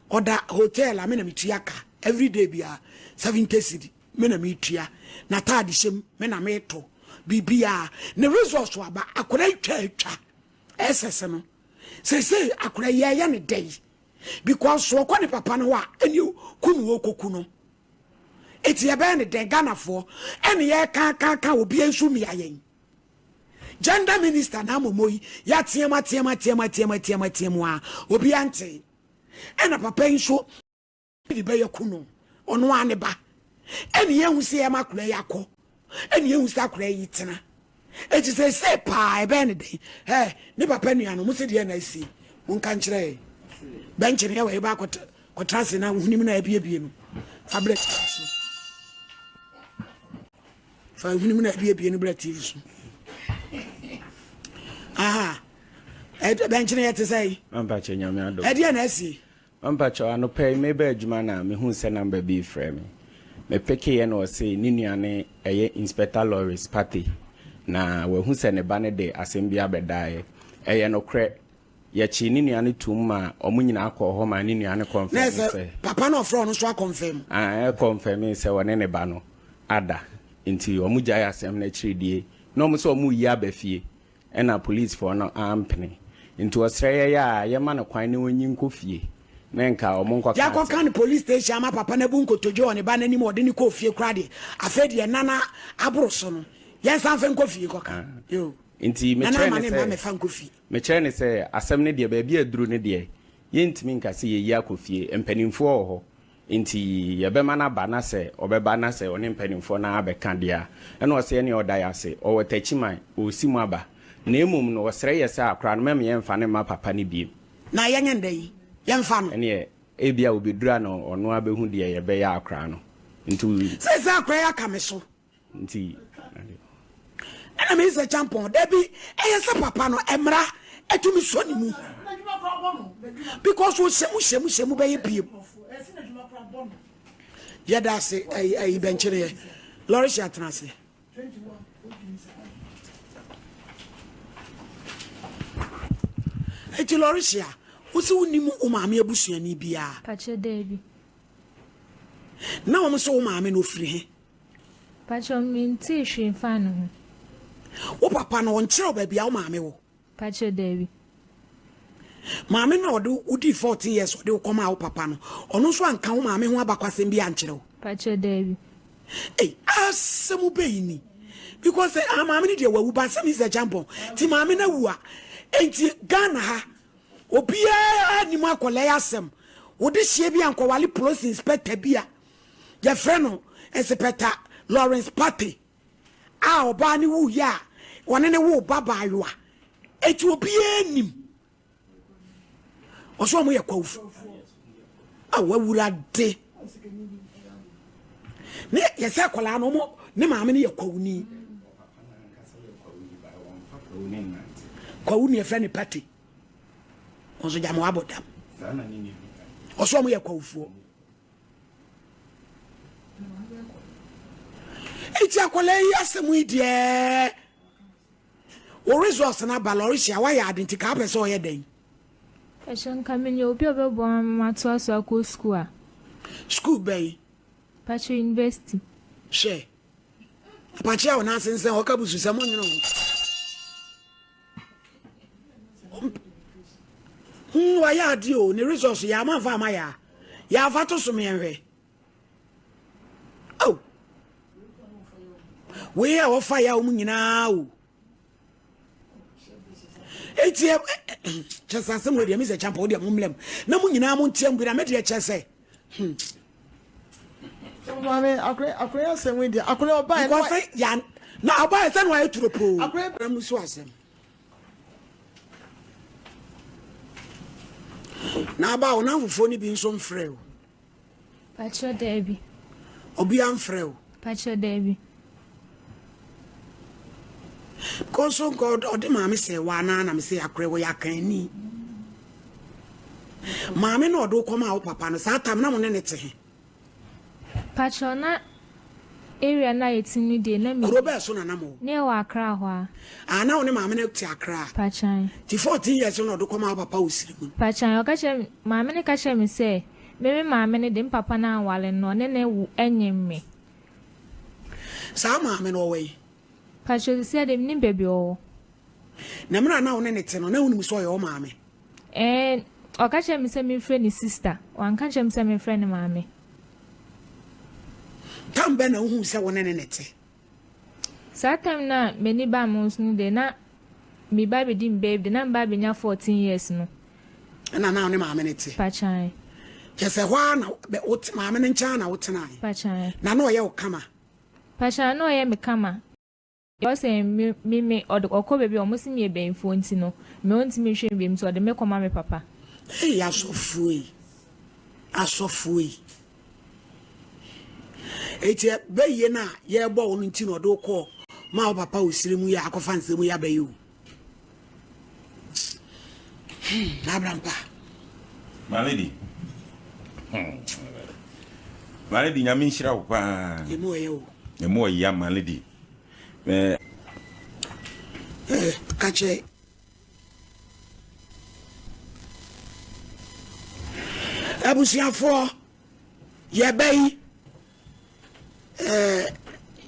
oda hotel amena mituaka every day bia 70 cedi mena mitua na taade hyem mena meto bibia ne resource aba akora twa esese no se akora ye ne day because so kwa ne papa no wa eni kunu okoku no eti ebe ne den ganafo eni ye ka obi ensu mi ayen gender minister na momoyi ya tiema a obi ante ena papa enso di be yakunu ono ane ba eni ye hu se e makura yakọ eni ye hu se akura yitena eti se pa ebe ne den ne papa nua no mo se de na asi mun kan kire bench ne we ba ko transi na hunim na abie no fabric fa hunim na abie no bra TV so bench ne yet say ampa che nyame ado e de na asi ampa che ano pay me ba adwuma na me hu se number bi frame me peke ye na o say ni nuane eye inspector Lawrence party na we hu se ne ba ne de asem bia bedae eye no kre ya chi ni nuane tumma omunyina akọ ho ma ni nuane confirm say papa no fro no so confirm confirm say wone ne ba no ada nti omugya ya asem na chiridie no mo so omu yi abafie ena police for no ampene nti osreye ya ye ma no kwan ne onyi nkofie na nka omonko ya ko kan police station ama papa na bu nkotojo ne ba na ni mo de ni kofie kra de afedi nana abroso no yen san fe nkofie ko kan yo Inti me chere ne say asem ne de ba bia duru ne de yentimi nka se ye yi akofie empanimfo ho inti ye be mana ba na se obeba na se oni empanimfo na abeka de a ene o se ne oda ya se o watachiman o simu aba na emum no osre ye se akra no mem ye mfa ne ma papa ne biem na ye nyenda yi ye mfa no ene e bia obedura no ono abehu de ye be ya akra no inti se akra ya kameso inti ana me se champon debi eye se papa no emra etumi so ni mu because we shemu be piem ya da se ai benchere lori sha transe eti lori sha usi unimu umame abusuani bia pache debi na wo so umame no firi he pache minti hwe fa no wo papa no nkyere ba bia umame wo pache debi maame na odi 14 years odi koma wo papa no ono so anka wo maame ho abakwasem bi ankyere wo pache debi asemu beini because maame ni de wawu ba sem is a champion ti maame na wu a enti Ghana ha obia ni mu akole asem wo de hie bi anko wale police inspector bia je frɛ no inspector Lawrence Party oba ni wu ya wone ne wo baba ayoa eti obia nim oso mo yakwafu wawura de ne yese akola no mo ne maame ne yakwawuni kwawuni e friend party oso jamo abodam oso mo yakwafu eti akola yasemu idie o resource na balorisia wa ya identity ka pese o ye den Passion coming you be born matos ako school. School bay. Pacho University. She. Pacho na sense o kabusu samo nyino. Wa ya dio ni resource ya ma fa ma ya. Ya fa to so me enwe. Oh. We ya o fa ya o nyina o. Eti chesa sem we de mi se champo de mumlem na mu nyina mu ntiam bi na me de chese mame akure asem we de akure oba ko fa ya na oba se no ayi turopo akure mu so asem na ba ona fufo ni bi nso mfrɛ o pacho debi obi amfrɛ o pacho debi Konso God odi maame se wana na me se akure wo yakan ni maame na odo koma wo papa no sa tam na mo ne nete he pacho na area na yetini de na me robe so na na mo ne wa akra ho a na wo ne maame na ti akra pachan ti 14 years na odo koma wo papa osiri mu pachan o ka che maame ne ka che me se me maame ne de papa na wale no ne ne wu enyem me sa maame no we Pacho said him nim baby o. Na mra na one nete no na wonu so ye o maame. O ka che me se me friend ni sister. O an ka che me se me friend ni maame. Tambe na hu se wona ne nete. Sa time na me ni ba mo sunu de na me ba be dim baby na ba be nya 14 years no. Na one maame nete. Pachan. Je se hwa na be ot maame ne ncha na wotena. Pachan. Na no ye o kama. Pachan no ye me kama. You say me or the oko baby almost me be phone no. Me want me shame him so the me come me papa. Hey, asofui. Eti be ye na ye bo wonu nti no do ko ma papa osire mu ya akofa nsemu ya be you. Abrampa. My lady. My lady nyame nshira wo pa. Emo ye o. Emo ya my lady. Kache abusiafo yebei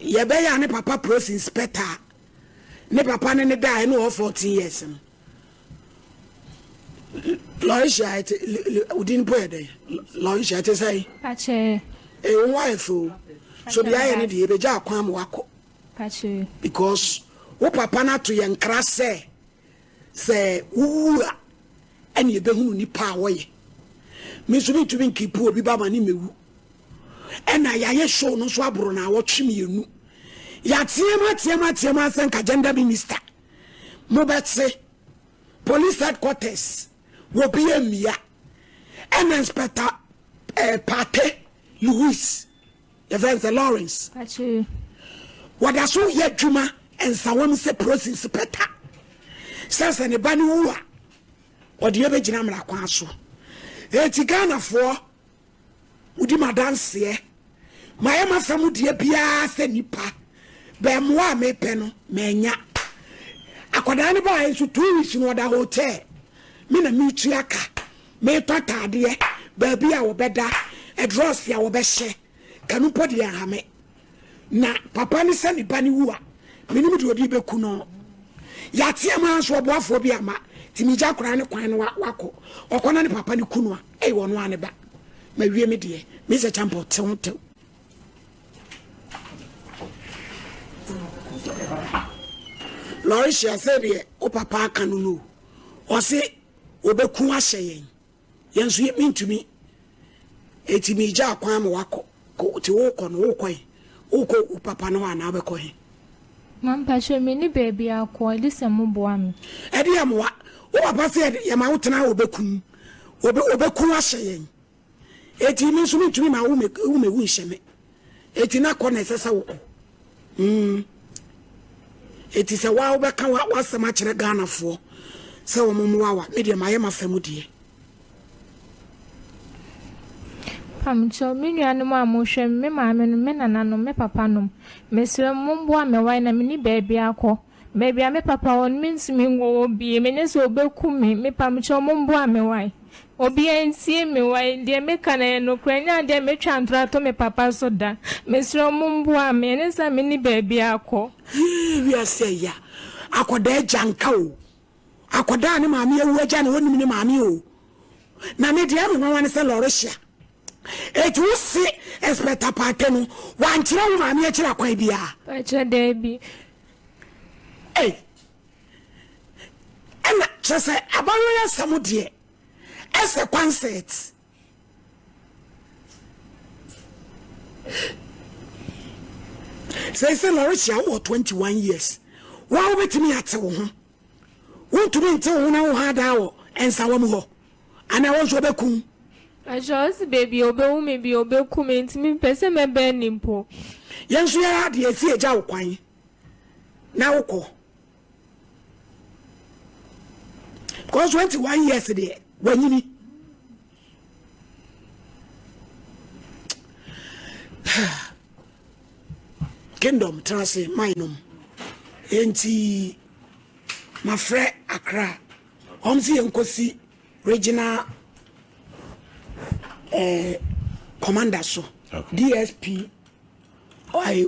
ya ne papa police inspector ne papa ne die no 14 years no Loisha udin poede Loisha te say pache wife so the I ne de be ja kwam wako pache because wo papa na to ye nkra se wu ene ye behunu nipa wo ye me so bitu bin kipu obi baba ni mewu ena ya ye show no so abro na wo twemienu ya tiema senka gender minister mo betse police headquarters wo be emia and inspector Pate Louis events Lawrence actually what I saw here Juma and someone say process inspector says and bani wu or the other jinamra kwaso eti Ghana for udi madance here my ema famu die bia se nipa be moa me peno menya akwada ne ba enso 2 weeks no da hotel me na mi tuaka me totade baby a wo beda address ya wo be hye kanu podi ya hame na papa ni se nipa ni wu a menim de odi beku no ya tie ma so oboafo bi ama timija kura ne kwan no wako okona ne papa ni kunu a e wono ane ba ma wie me de me se champo tew Lorisha said o papa kanunu o se obeku ahye yenso ye mintumi etimija akwan ma wako ko ti wo ko no wo kwan wo ko papa no ana be ko he mampa she me ni baby akọ elise mo bo am e de amwa wo papa se ye ma wotena obeku ahye yen etimi so mintumi ma wo me wu nhye eti na ko na sesa wo eti se wa obeka wasema kire Ghana fo se wo mumwa media maye mafamu die pamcho minnuanu ma mo hwem me maame no me nananom me papa nom mesre mumbo amewan na mini baby akọ baby a me papa won minsimi ngo obi me ne se obeku me pamcho mumbo amewan obi ensie me wai de me kana no kwanya de me twantra to me papa so da mesre mumbo ame ne sa mini baby akọ wi ase ya akoda janka o akoda ne maame ewu agya ne woni ne maame o na me de am no wan se Lorisha etu si expecta Pate no wan kire wo maame akira kwan bia pa che de bi ena chese abawo ya samudie ese concert say Lorisha wo 21 years wa obetimi ate wo ho won to be wo na wo ha da wo ensa wo ho ana wo so bekum ajos baby obewu me bi obeku me ntimi pese me be nimpo yenso ya de esi eja wo kwan na wo ko because 21 years de wanyini kingdom trase mainum enti mafre Accra omsi enkosi regional commander so okay. DSP I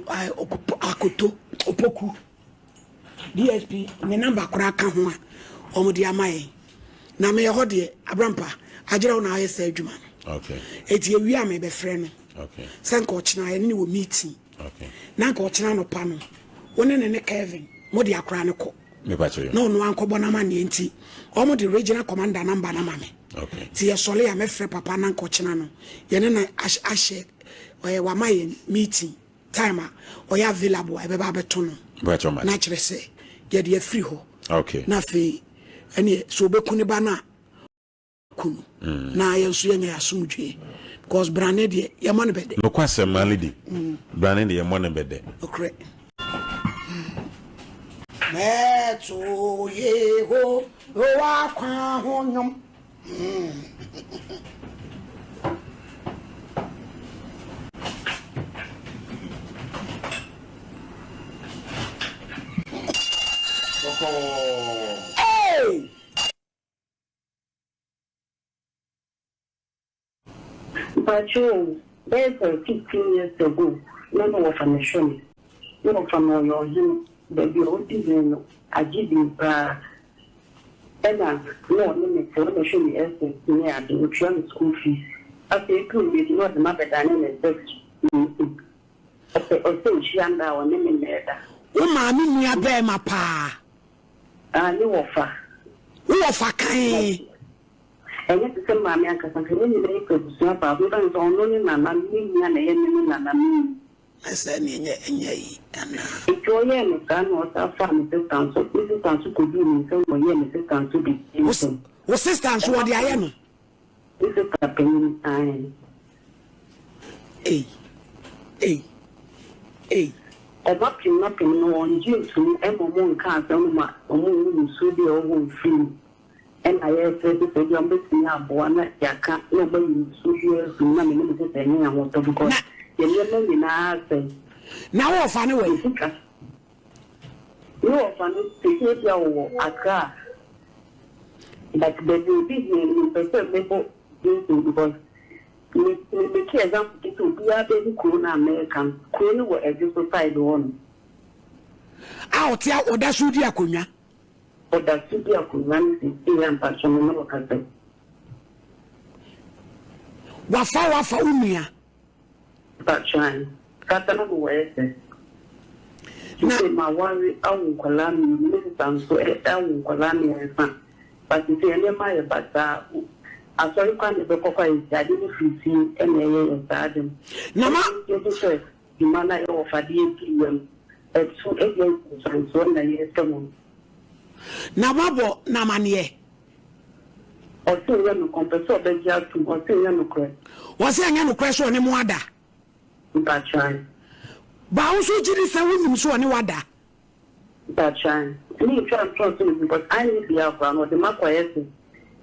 akoto opoku DSP me number kura ka ho a omudi amaye na me ho de abrampa agirawo na ayese adwuma okay eti ewi a me be frɛ no okay sanko ochina ye ni wo meeting okay na nka ochina no pa no woni ne Kevin modi akura ne ko me ba cho yo no ankobo na ma ne enti omudi regional commander number na ma me okay ti ye sole ya me frɛ papa na nka ochina no ye ne na ahye wa maye meeting time o ya available e be ba beto no ba cho ma na kire se ye de free ho okay na fe ene so obeku ne ba na kunu na ye nso ye nya asumdwe because brane de ye mo ne bede no kwase malidi brane de ye mo ne bede okay meto ye ho wa kwa ho nyom hey but you there's 15 years ago no one from the show no from your him the bureau I give you and no limit for the show me as near the return school fees after you could be not the mother than in the sex or say she and our name in there Mami nua be ma pa. Ni wofa. Wofa kan. Enye te se mami aka san kene ni le ko busu pa bi ban so no ni mama ni nya na ye ni na na mi. Asa ni enye yi ana. Ejo ye ni kan o ta fa mi te tan so ko bi ni so mo ye ni te tan so bi. Wo sister so wo de aye no. Ise ka pen ai. Hey. Eba pin no on jintu e mo nka so ma o mo ni so bi o wo film. And I have said that you're missing a boana, Yaka, nobody social, no money, and I want to go. You're not now, funny way. You are funny to hear your Accra. But the business in person because the kids are to be a baby Corona American, Corona were a society one. Out here, or that should be a cunya. But that should be a community and passion no husband. Wafa umia. But shine. Catalogue way. You say my worry, I will call me, Mrs. So I will call me and son. But you say, never but I saw you can't be cocoa, I didn't see any garden. Nama, you the man I offer the PM at 2 years and so on a year come. Na babo na manie o se ya no kompeso be ja tu o se ya no kre wo se anya no kre so ne mo ada ba chan ba wo so jiri se wo nim so ne wada ba chan ni try to because I need the afra no the makwese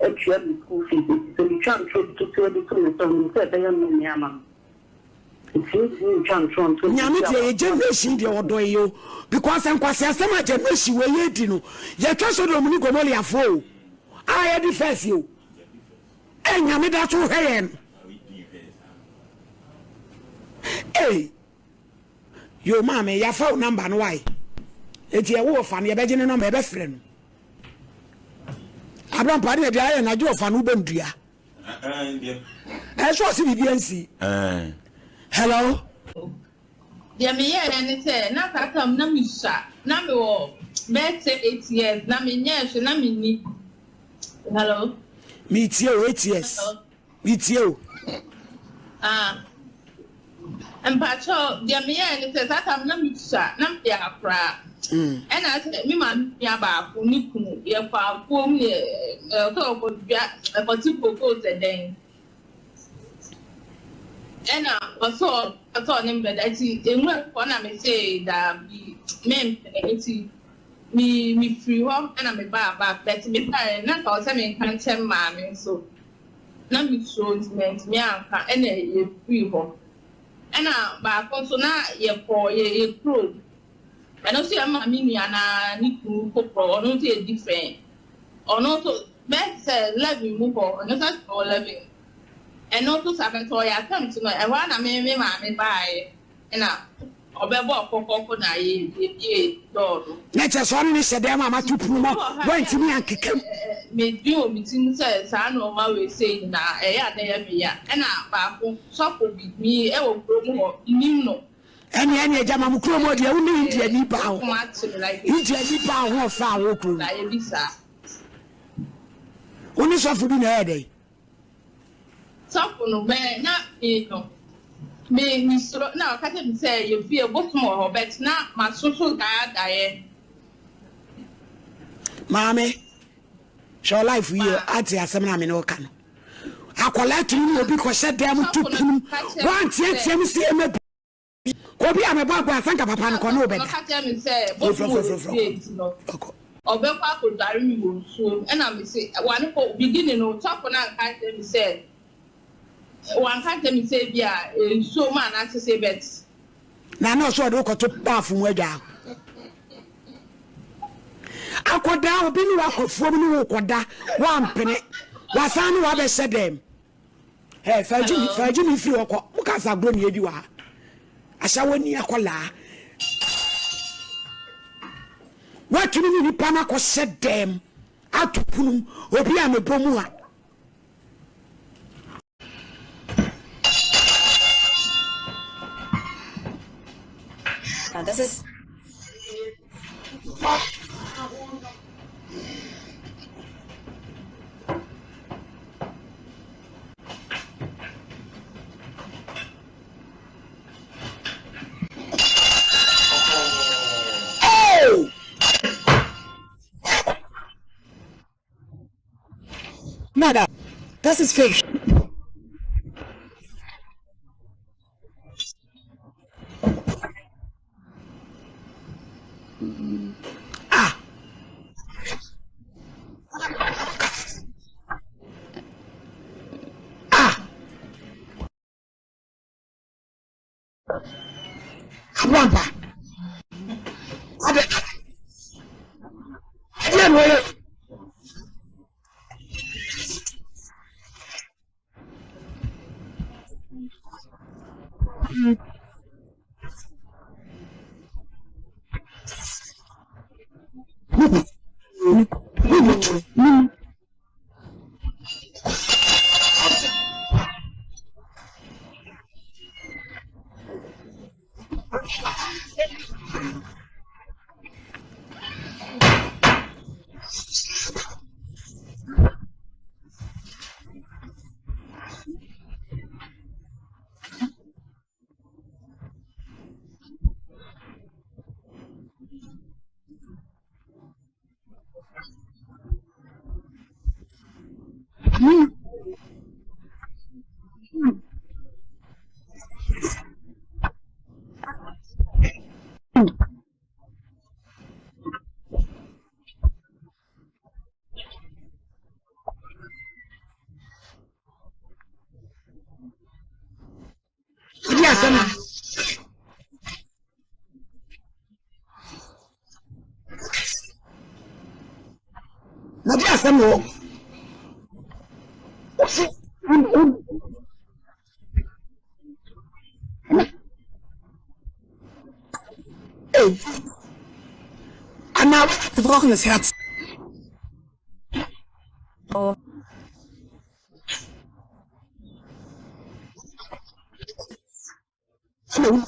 e twa mi school fees so ni try to so se be ya no ni ama Nyame de generation de odo yo because enkwase asema generation we ye di no ye twa so do muni gomoli afo a ye di first yo nyame da so hwe eh yo mama ya fa number no why eti e wo fa ne be gine number e be frɛ no abran pa ne de aye na jo fa no be ndua so si bibiansi hello. Dear me, and say, now I come, no, Misha, now me war, better 8 years, now me, yes, and I mean, hello, meet you 8 years, meet you. And Pacho, dear me, and it says, I come, no, Misha, now they are proud. And I said, me, man, Yaba, who Niku, your father, whom a two proposed a day. And I saw him, but I see in one I say that men me free home and I'm a bar, but me parent, not all some can't tell mammy, so not me shows meant me and a free home. And I back also now, ye poor ye crude. And also, I'm a mini and I need to cook or not a different or not best 11 move or not for 11. And also, seven toy I come to know. I want to make my buy and or be bought for coconut ye dog. Let us only say, them, I'm to promote. Wait to me and kick him. May do meeting says, I know my way saying now, and I back shop with me, I will promote you. Any Jamamu Cromo, the only Indian bow. Indian bow or foul, like a visa. Only suffered in a day. No man, not no. Me, so now, I can say you feel both more, but not my social guy. Mammy, shall life we are at the Assembly no can. I collect you because said them to once yet, you see me. Go be a bag, I think of Papa no better. Or Belpa could die you soon, and I may say, one beginning or talk on I can say. One can't tell me say, yeah, so man, I say bets. Now, no, so I don't go to bath from where down. I could down, be no walk for me, one penny. Was I know I said them? Hey, Fajim, if you are, because I've grown you are. I shall win your collar. What do you mean, Panaco said them? Out to Pum, or be a Pomua. This is Nada. Das ist fake. Ah. Wampa. Ade. Ade no ye. Nadia Samuel. Ey. Anna, gebrochenes Herz. Oh. Hallo.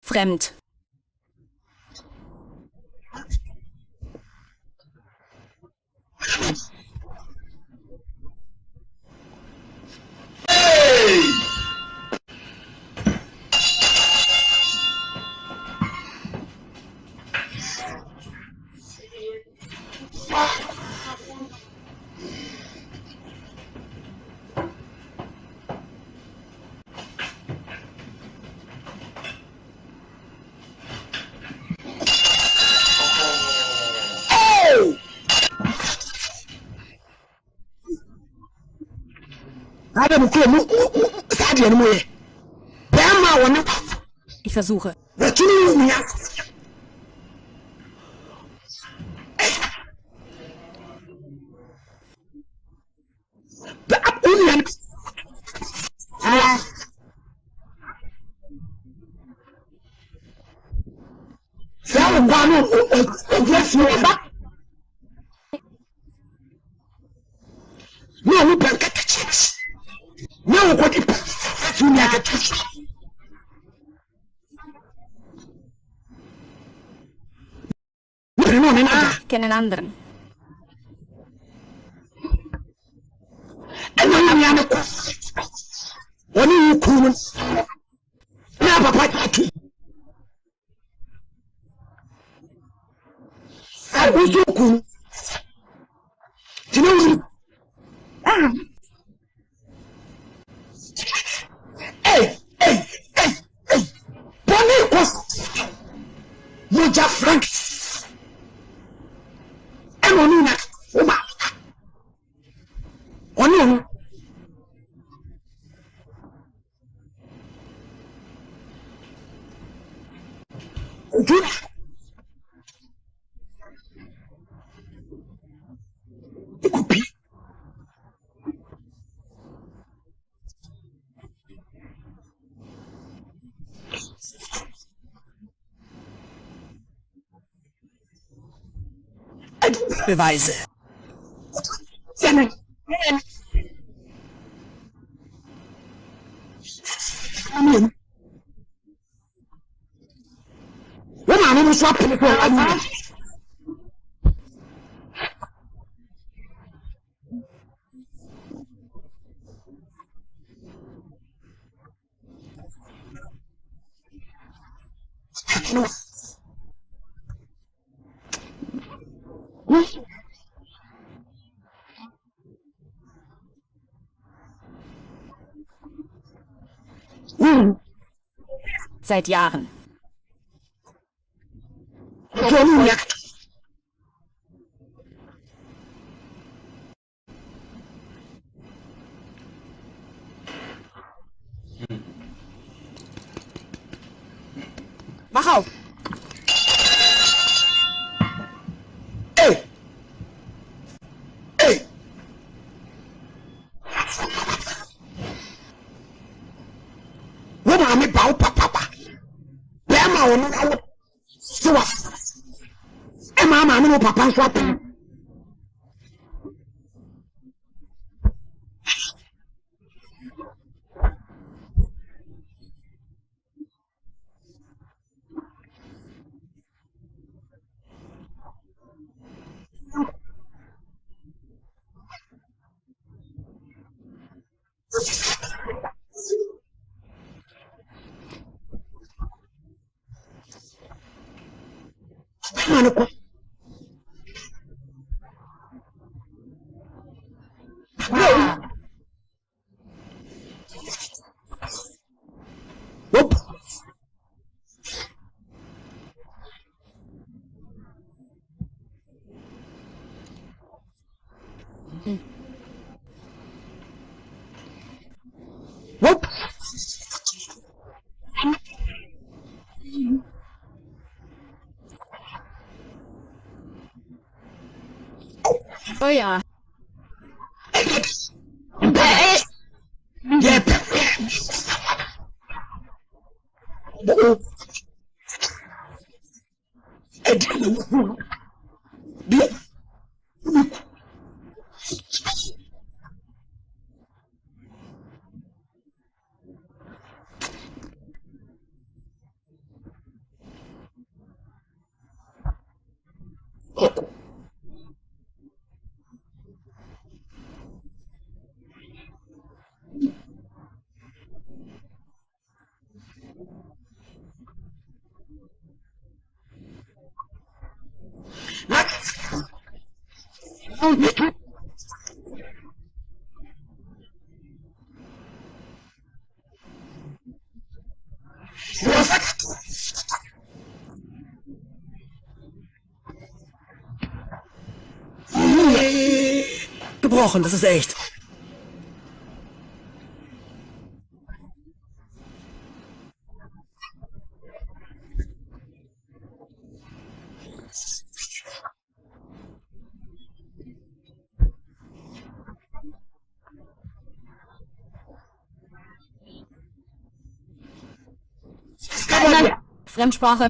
Fremd. Ich versuche. Kennen anderen. Beweise. swap in the Seit Jahren. Mach auf! Ey! Ey! Wo ma me ba papa? Be ma wo no wo. So wa. E ma me no papa so apem. Mano, Whoop. Whoop. Oh ja. Yep. Gebrochen, das ist echt. Fremdsprache.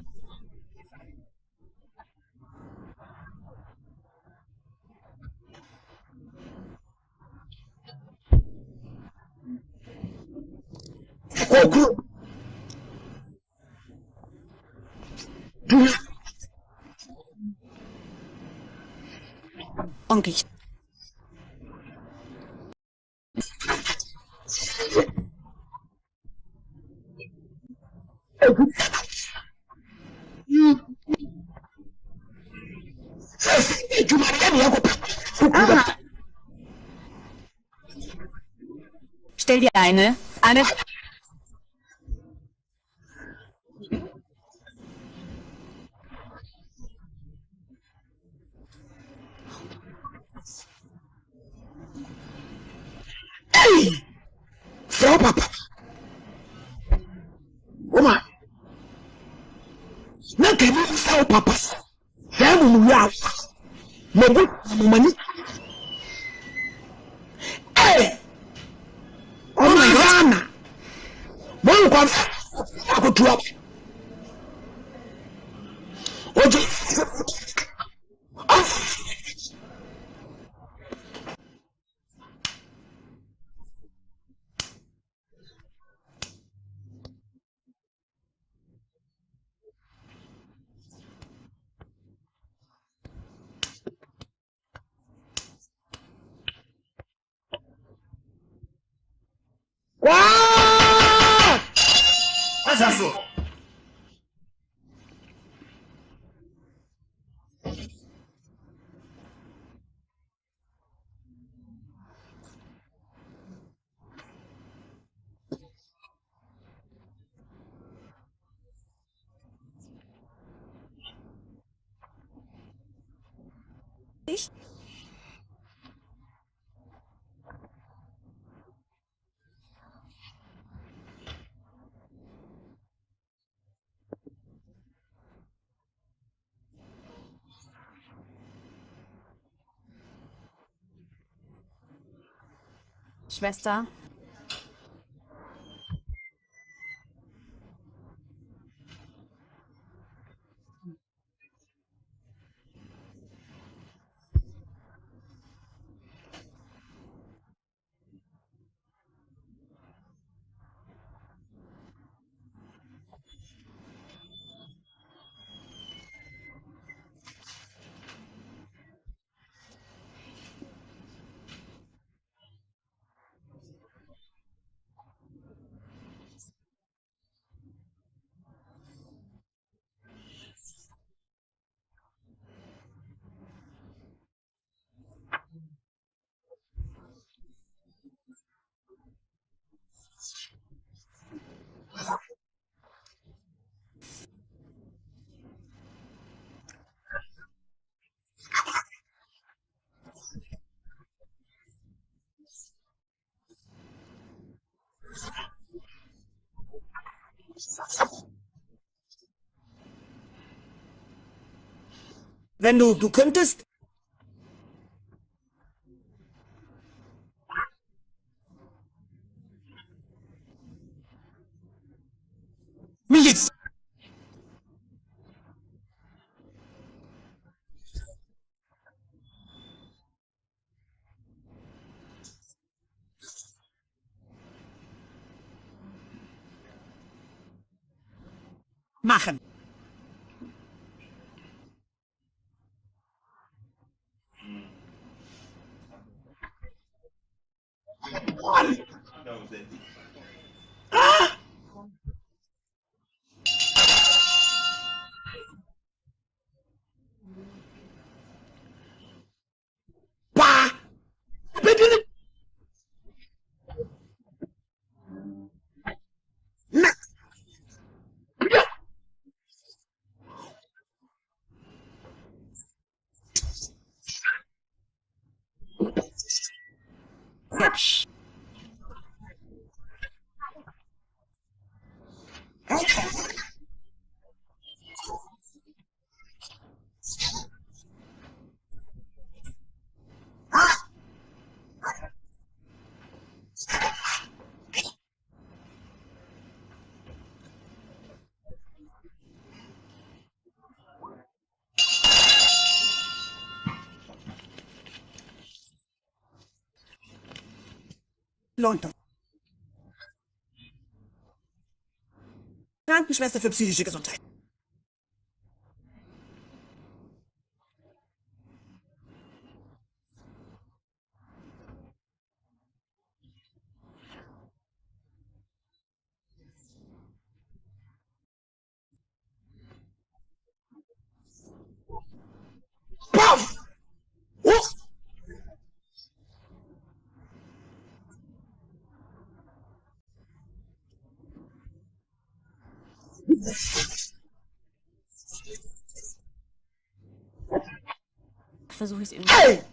Onkel. Stell dir eine. Hey! Frau Papa! Woman! Na can you Frau Papa? Say mu ya. Mo mani. Hey! Oh my God! Mo kwa akutua. Oje. Wow! Asa so. Schwester. Wenn du könntest. Miliz. Machen. London. Krankenschwester für psychische Gesundheit. Versuche ich es irgendwie. Hey!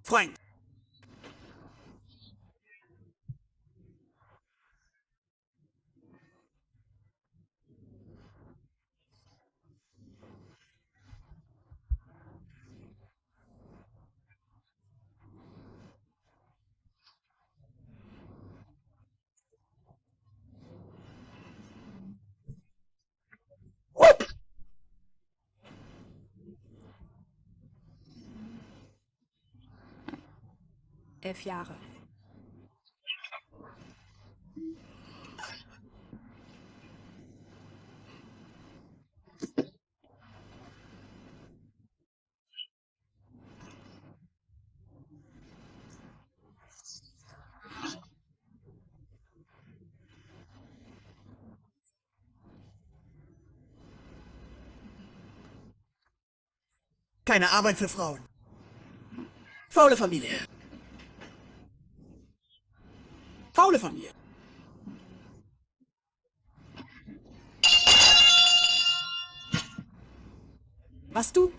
Freund. 11 Jahre. Keine Arbeit für Frauen. Faule Familie. Faule Familie. Was du?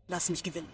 Lass mich gewinnen.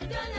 Ghana